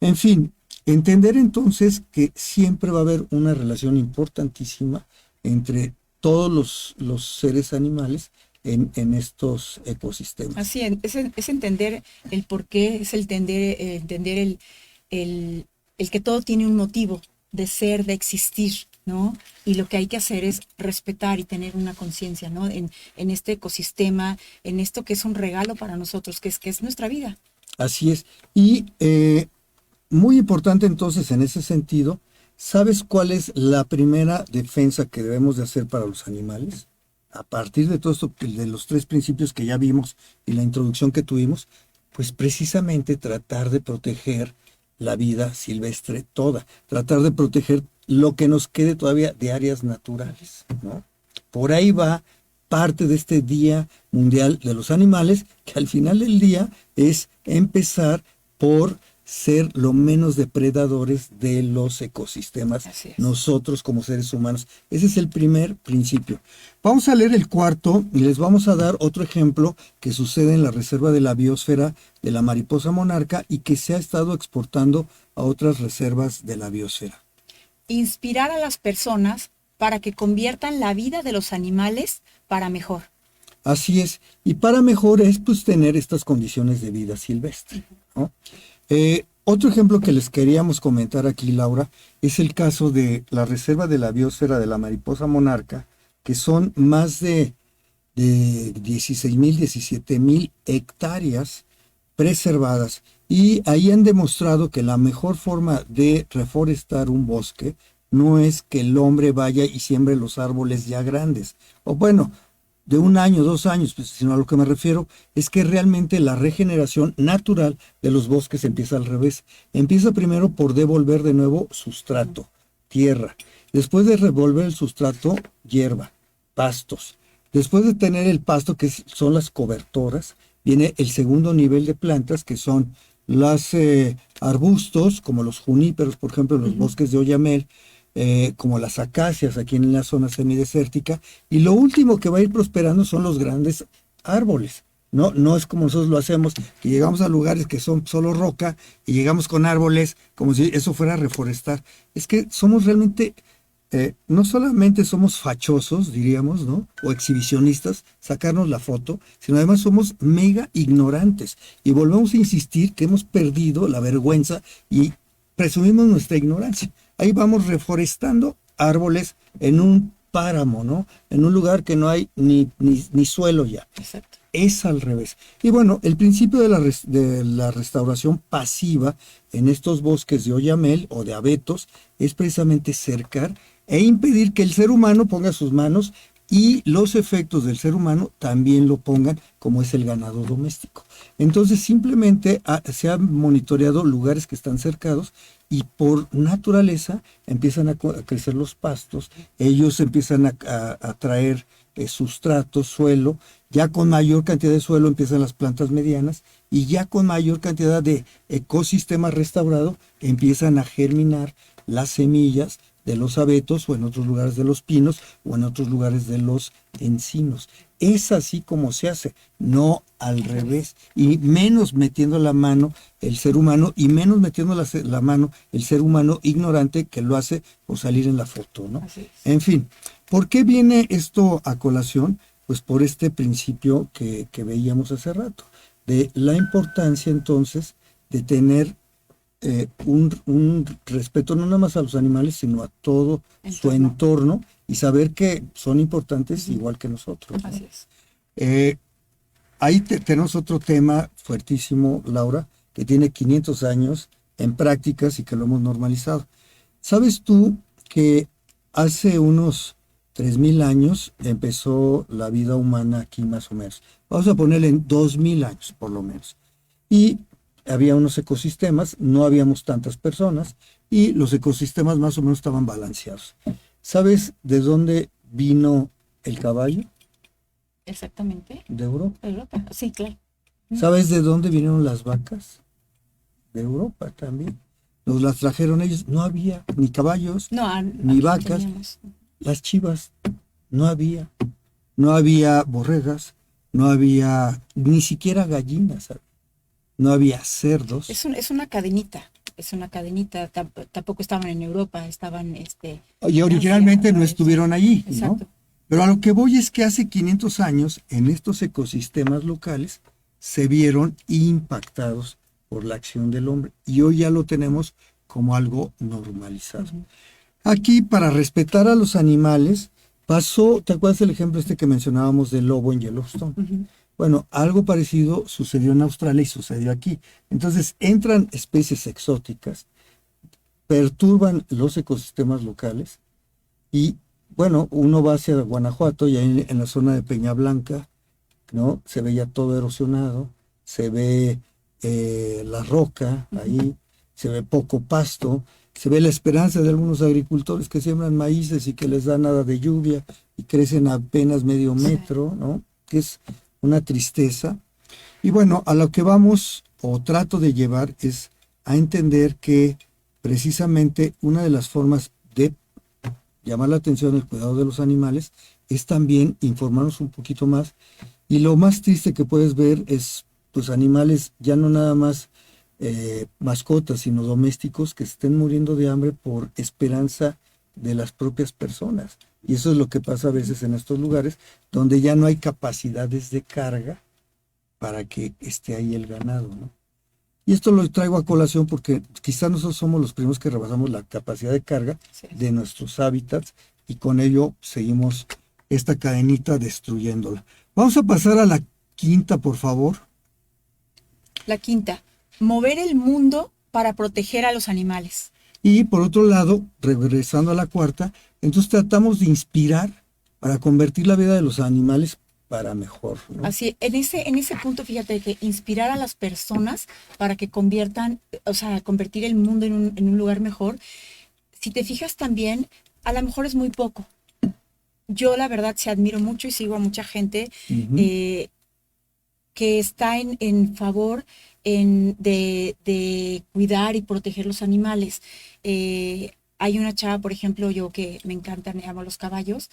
En fin, entender entonces que siempre va a haber una relación importantísima entre todos los seres animales en estos ecosistemas. Así es entender el por qué, es entender el que todo tiene un motivo de ser, de existir, ¿no? Y lo que hay que hacer es respetar y tener una conciencia, ¿no? En este ecosistema, en esto que es un regalo para nosotros, que es nuestra vida. Así es. Y muy importante entonces en ese sentido, ¿sabes cuál es la primera defensa que debemos de hacer para los animales? A partir de todo esto, de los 3 principios que ya vimos y la introducción que tuvimos, pues precisamente tratar de proteger la vida silvestre toda, tratar de proteger lo que nos quede todavía de áreas naturales, ¿no? Por ahí va parte de este Día Mundial de los Animales, que al final del día es empezar por ser lo menos depredadores de los ecosistemas, nosotros como seres humanos. Ese es el primer principio. Vamos a leer el cuarto y les vamos a dar otro ejemplo que sucede en la Reserva de la Biosfera de la mariposa monarca y que se ha estado exportando a otras reservas de la biosfera. Inspirar a las personas para que conviertan la vida de los animales para mejor. Así es, y para mejor es pues tener estas condiciones de vida silvestre, ¿no? Otro ejemplo que les queríamos comentar aquí, Laura, es el caso de la Reserva de la Biosfera de la mariposa monarca, que son más de 16,000, 17,000 hectáreas preservadas, y ahí han demostrado que la mejor forma de reforestar un bosque no es que el hombre vaya y siembre los árboles ya grandes, o bueno, de 1 año, 2 años, pues, sino a lo que me refiero es que realmente la regeneración natural de los bosques empieza al revés. Empieza primero por devolver de nuevo sustrato, tierra. Después de revolver el sustrato, hierba, pastos. Después de tener el pasto, que son las cobertoras, viene el segundo nivel de plantas, que son los arbustos, como los juníperos, por ejemplo, en los bosques de Oyamel, como las acacias aquí en la zona semidesértica, y lo último que va a ir prosperando son los grandes árboles. No es como nosotros lo hacemos, que llegamos a lugares que son solo roca y llegamos con árboles como si eso fuera a reforestar. Es que somos realmente, no solamente somos fachosos, diríamos, ¿no? O exhibicionistas, sacarnos la foto, sino además somos mega ignorantes. Y volvemos a insistir que hemos perdido la vergüenza y presumimos nuestra ignorancia. Ahí vamos reforestando árboles en un páramo, ¿no? En un lugar que no hay ni suelo ya. Exacto. Es al revés. Y bueno, el principio de la restauración pasiva en estos bosques de Oyamel o de abetos es precisamente cercar e impedir que el ser humano ponga sus manos y los efectos del ser humano también lo pongan, como es el ganado doméstico. Entonces simplemente se han monitoreado lugares que están cercados y por naturaleza empiezan a crecer los pastos, ellos empiezan a traer sustrato, suelo, ya con mayor cantidad de suelo empiezan las plantas medianas, y ya con mayor cantidad de ecosistema restaurado empiezan a germinar las semillas de los abetos, o en otros lugares de los pinos, o en otros lugares de los encinos. Es así como se hace, no al revés, y menos metiendo la mano el ser humano, y menos metiendo la mano el ser humano ignorante que lo hace por salir en la foto, ¿no? Así es. En fin, ¿por qué viene esto a colación? Pues por este principio que veíamos hace rato, de la importancia entonces de tener un respeto no nada más a los animales, sino a todo su entorno, y saber que son importantes igual que nosotros, ¿no? Así es. Ahí tenemos otro tema fuertísimo, Laura, que tiene 500 años en prácticas y que lo hemos normalizado. ¿Sabes tú que hace unos 3000 años empezó la vida humana aquí más o menos? Vamos a ponerle en 2000 años por lo menos. Y había unos ecosistemas, no habíamos tantas personas y los ecosistemas más o menos estaban balanceados. ¿Sabes de dónde vino el caballo? Exactamente. De Europa. Europa. Sí, claro. ¿Sabes de dónde vinieron las vacas? De Europa también. Nos las trajeron ellos. No había ni caballos, No, ni aquí vacas. teníamos. Las chivas, no había. No había borregas, no había ni siquiera gallinas, ¿sabes? No había cerdos. Es una cadenita. Es una cadenita. Tampoco estaban en Europa, estaban Y en originalmente Asia, no estuvieron allí, ¿no? exacto. Pero a lo que voy es que hace 500 años en estos ecosistemas locales se vieron impactados por la acción del hombre y hoy ya lo tenemos como algo normalizado. Ujú. Aquí, para respetar a los animales, pasó, ¿te acuerdas el ejemplo este que mencionábamos del lobo en Yellowstone? Ujú. Bueno, algo parecido sucedió en Australia y sucedió aquí. Entonces entran especies exóticas, perturban los ecosistemas locales y, bueno, uno va hacia Guanajuato y ahí en la zona de Peña Blanca, ¿no? Se ve ya todo erosionado, se ve la roca ahí, se ve poco pasto, se ve la esperanza de algunos agricultores que siembran maíces y que les da nada de lluvia y crecen apenas medio Sí. metro, ¿no? Que es una tristeza. Y bueno, a lo que vamos o trato de llevar es a entender que precisamente una de las formas de llamar la atención al cuidado de los animales es también informarnos un poquito más. Y lo más triste que puedes ver es pues animales ya no nada más mascotas, sino domésticos que estén muriendo de hambre por esperanza de las propias personas. Y eso es lo que pasa a veces en estos lugares donde ya no hay capacidades de carga para que esté ahí el ganado, ¿no? Y esto lo traigo a colación porque quizás nosotros somos los primeros que rebasamos la capacidad de carga Sí. de nuestros hábitats y con ello seguimos esta cadenita destruyéndola. Vamos a pasar a la quinta, por favor. La quinta, mover el mundo para proteger a los animales. Y por otro lado, regresando a la cuarta, entonces tratamos de inspirar para convertir la vida de los animales para mejor, ¿no? Así, en ese punto, fíjate que inspirar a las personas para que conviertan, o sea, convertir el mundo en un lugar mejor. Si te fijas también, a lo mejor es muy poco. Yo la verdad sí admiro mucho y sigo a mucha gente Ujú. Que está en favor de cuidar y proteger los animales. Hay una chava, por ejemplo, yo que me encanta, me llamo los caballos.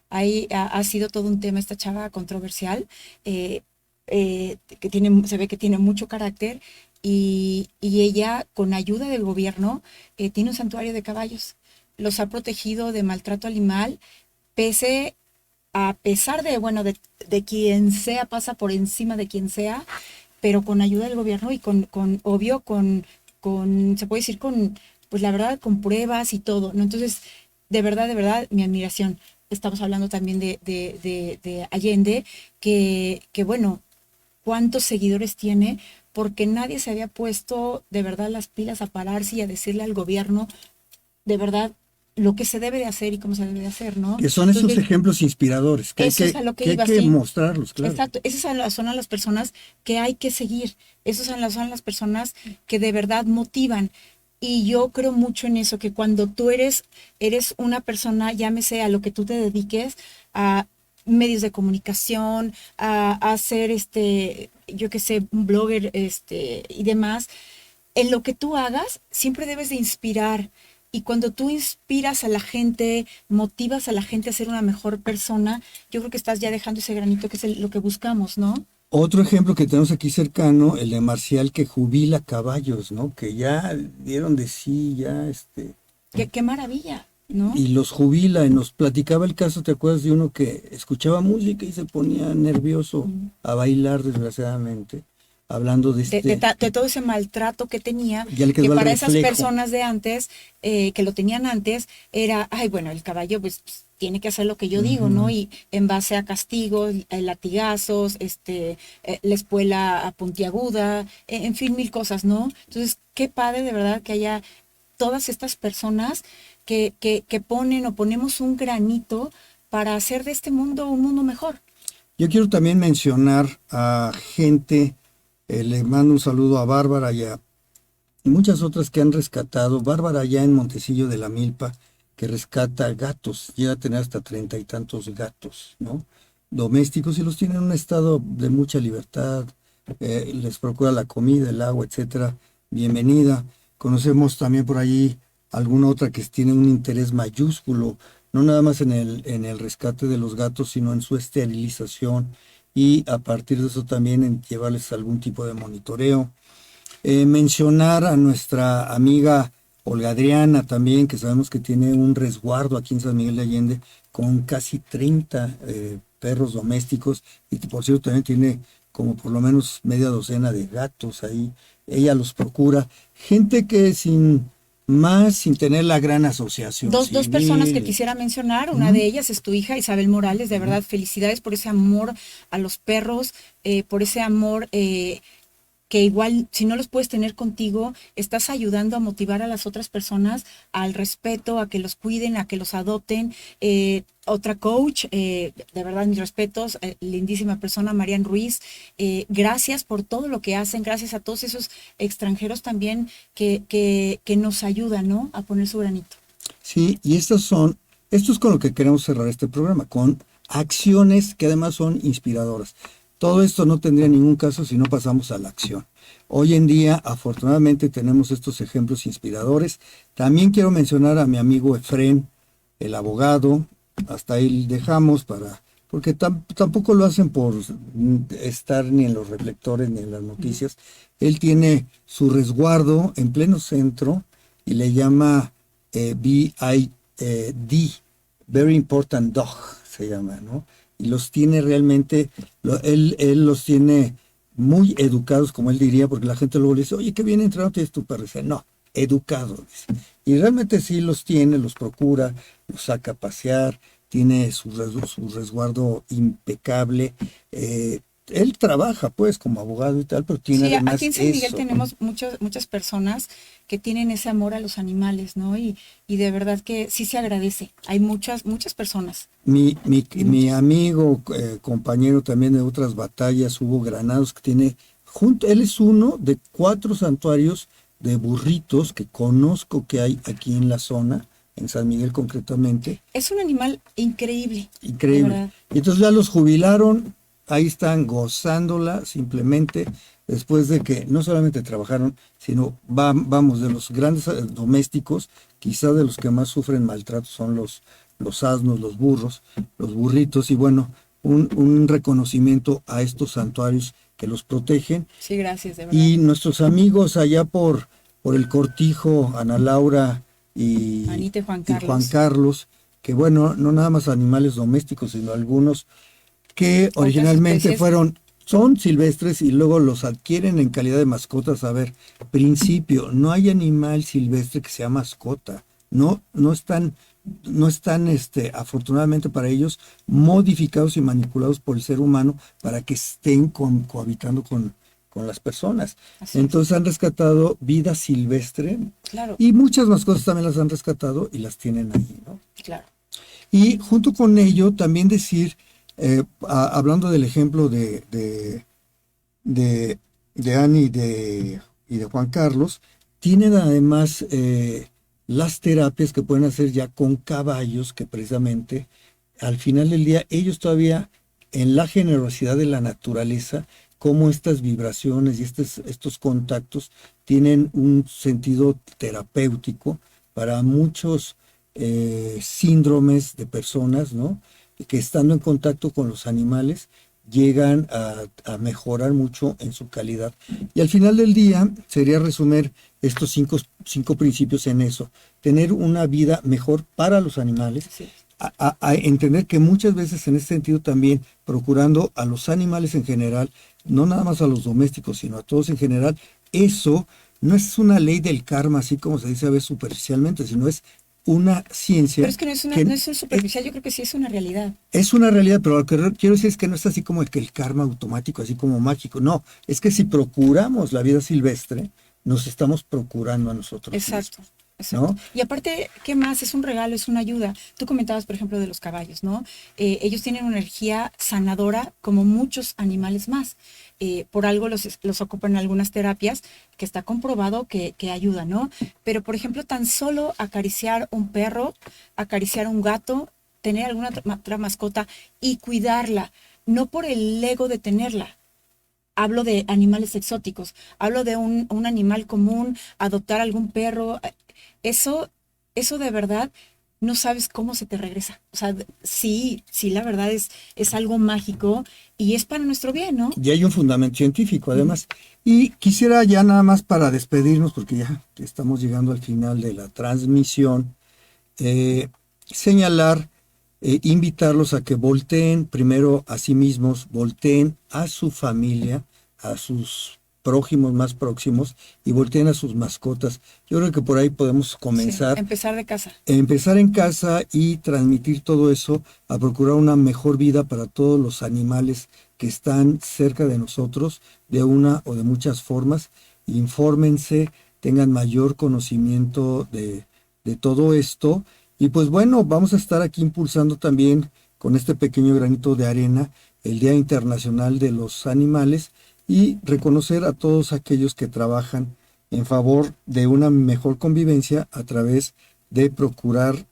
Ahí ha sido todo un tema esta chava controversial, que se ve que tiene mucho carácter y ella, con ayuda del gobierno, tiene un santuario de caballos. Los ha protegido de maltrato animal, pese a pesar de, bueno, de quien sea, pasa por encima de quien sea, pero con ayuda del gobierno y obvio, se puede decir pues la verdad, con pruebas y todo, ¿no? Entonces, de verdad, mi admiración. Estamos hablando también de Allende, que bueno, cuántos seguidores tiene, porque nadie se había puesto de verdad las pilas a pararse y a decirle al gobierno, de verdad, lo que se debe de hacer y cómo se debe de hacer, ¿no? Que son esos Entonces, ejemplos inspiradores, que hay eso es a lo que que hay iba, que sí. mostrarlos, claro. Exacto, esas son a las personas que hay que seguir, esas son las personas que de verdad motivan. Y yo creo mucho en eso, que cuando tú eres una persona, llámese a lo que tú te dediques, a medios de comunicación, a ser yo qué sé, un blogger, y demás, en lo que tú hagas, siempre debes de inspirar. Y cuando tú inspiras a la gente, motivas a la gente a ser una mejor persona, yo creo que estás ya dejando ese granito que es lo que buscamos, ¿no? Otro ejemplo que tenemos aquí cercano, el de Marcial que jubila caballos, ¿no? Que ya dieron de sí, ya Qué maravilla, ¿no? y los jubila y nos platicaba el caso, ¿te acuerdas de uno que escuchaba música y se ponía nervioso a bailar, desgraciadamente, hablando de De todo ese maltrato que tenía, ya le que quedó el para esas reflejo. personas de antes, que lo tenían antes, era, ay, bueno, el caballo pues tiene que hacer lo que yo digo, ¿no? Y en base a castigos, latigazos, la espuela puntiaguda, en fin, mil cosas, ¿no? Entonces, qué padre de verdad que haya todas estas personas que ponen o ponemos un granito para hacer de este mundo un mundo mejor. Yo quiero también mencionar a gente, le mando un saludo a Bárbara y muchas otras que han rescatado. Bárbara allá en Montecillo de la Milpa, que rescata gatos, llega a tener hasta 30 y tantos gatos, ¿no? Domésticos, y los tiene en un estado de mucha libertad, les procura la comida, el agua, etcétera. Bienvenida. Conocemos también por allí alguna otra que tiene un interés mayúsculo, no nada más en el rescate de los gatos, sino en su esterilización y a partir de eso también en llevarles algún tipo de monitoreo. Mencionar a nuestra amiga Olga Adriana también, que sabemos que tiene un resguardo aquí en San Miguel de Allende con casi 30 perros domésticos y que por cierto también tiene como por lo menos media docena de gatos ahí. Ella los procura. Gente que sin tener la gran asociación Dos civil. personas que quisiera mencionar, una de ellas es tu hija Isabel Morales, de verdad, felicidades por ese amor a los perros, por ese amor que igual si no los puedes tener contigo, estás ayudando a motivar a las otras personas al respeto, a que los cuiden, a que los adopten. Otra coach, de verdad mis respetos, lindísima persona, Marian Ruiz, gracias por todo lo que hacen, gracias a todos esos extranjeros también que nos ayudan, ¿no?, a poner su granito. Sí, y esto es con lo que queremos cerrar este programa, con acciones que además son inspiradoras. Todo esto no tendría ningún caso si no pasamos a la acción. Hoy en día, afortunadamente, tenemos estos ejemplos inspiradores. También quiero mencionar a mi amigo Efrén, el abogado. Hasta ahí dejamos porque tampoco lo hacen por estar ni en los reflectores ni en las noticias. Él tiene su resguardo en pleno centro y le llama BID, Very Important Dog, se llama, ¿no? Y los tiene realmente, él los tiene muy educados, como él diría, porque la gente luego le dice, oye, qué bien entrenado tienes tu perro. Dice, no, educados. Dice. Y realmente sí los tiene, los procura, los saca a pasear, tiene su resguardo impecable. Él trabaja pues como abogado y tal, pero tiene Sí, además aquí en San Miguel eso, tenemos muchas personas que tienen ese amor a los animales, ¿no? Y de verdad que sí se agradece. Hay muchas personas. Mi amigo, compañero también de otras batallas, Hugo Granados, que tiene, él es uno de 4 santuarios de burritos que conozco que hay aquí en la zona, en San Miguel concretamente. Es un animal increíble. Increíble. Y entonces ya los jubilaron, ahí están gozándola simplemente, después de que no solamente trabajaron, sino vamos, de los grandes domésticos, quizá de los que más sufren maltrato son los asnos, los burros, los burritos, y bueno, un reconocimiento a estos santuarios que los protegen. Sí, gracias, de verdad. Y nuestros amigos allá por el Cortijo, Ana Laura y Anita y Juan Carlos, que bueno, no nada más animales domésticos, sino algunos que originalmente son silvestres y luego los adquieren en calidad de mascotas. A ver, principio, no hay animal silvestre que sea mascota, no están afortunadamente para ellos, modificados y manipulados por el ser humano para que estén cohabitando con las personas. Entonces han rescatado vida silvestre, claro, y muchas mascotas también las han rescatado y las tienen ahí, ¿no? Claro. Y junto con ello también decir, hablando del ejemplo de Ani y de Juan Carlos, tienen además las terapias que pueden hacer ya con caballos, que precisamente al final del día ellos todavía en la generosidad de la naturaleza, como estas vibraciones y estos contactos tienen un sentido terapéutico para muchos síndromes de personas, ¿no?, que estando en contacto con los animales llegan a mejorar mucho en su calidad. Y al final del día sería resumir estos cinco principios en eso: tener una vida mejor para los animales, Sí. a entender que muchas veces en ese sentido también procurando a los animales en general, no nada más a los domésticos, sino a todos en general, eso no es una ley del karma, así como se dice a veces superficialmente, sino es una ciencia. Pero es que no es un superficial, yo creo que sí es una realidad. Es una realidad, pero lo que quiero decir es que no es así como el karma automático, así como mágico. No, es que si procuramos la vida silvestre, nos estamos procurando a nosotros Exacto. mismos, Exacto. ¿no? Y aparte, ¿qué más? Es un regalo, es una ayuda. Tú comentabas, por ejemplo, de los caballos, ¿no? Ellos tienen una energía sanadora como muchos animales más. Por algo los ocupan en algunas terapias que está comprobado que ayuda, ¿no? Pero, por ejemplo, tan solo acariciar un perro, acariciar un gato, tener alguna otra mascota y cuidarla, no por el ego de tenerla. Hablo de animales exóticos, hablo de un animal común, adoptar algún perro. Eso, eso de verdad no sabes cómo se te regresa. O sea, sí, sí, la verdad es algo mágico y es para nuestro bien, ¿no? Y hay un fundamento científico, además. Y quisiera ya nada más para despedirnos, porque ya estamos llegando al final de la transmisión, señalar, invitarlos a que volteen primero a sí mismos, volteen a su familia, a sus prójimos más próximos y volteen a sus mascotas. Yo creo que por ahí podemos Sí, comenzar, empezar de casa. empezar en casa y transmitir todo eso a procurar una mejor vida para todos los animales que están cerca de nosotros de una o de muchas formas. Infórmense, tengan mayor conocimiento de todo esto. Y pues bueno, vamos a estar aquí impulsando también con este pequeño granito de arena el Día Internacional de los Animales y reconocer a todos aquellos que trabajan en favor de una mejor convivencia a través de procurar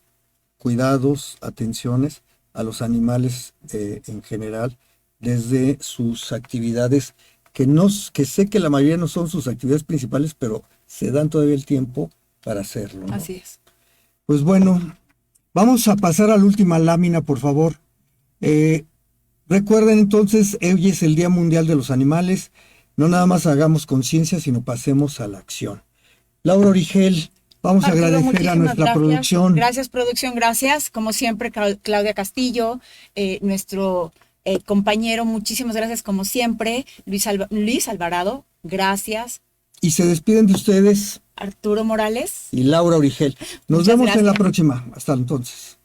cuidados, atenciones a los animales en general, desde sus actividades, que sé que la mayoría no son sus actividades principales, pero se dan todavía el tiempo para hacerlo, ¿no? Así es. Pues bueno, vamos a pasar a la última lámina, por favor. Eh, Recuerden entonces, hoy es el Día Mundial de los Animales. No nada más hagamos conciencia, sino pasemos a la acción. Laura Origel, vamos a Arturo, agradecer a muchísimas nuestra gracias. producción. Gracias, producción, gracias. Como siempre, Claudia Castillo, nuestro compañero, muchísimas gracias como siempre. Luis Alvarado, gracias. Y se despiden de ustedes Arturo Morales. y Laura Origel. Nos Muchas vemos en la gracias. próxima. Hasta entonces.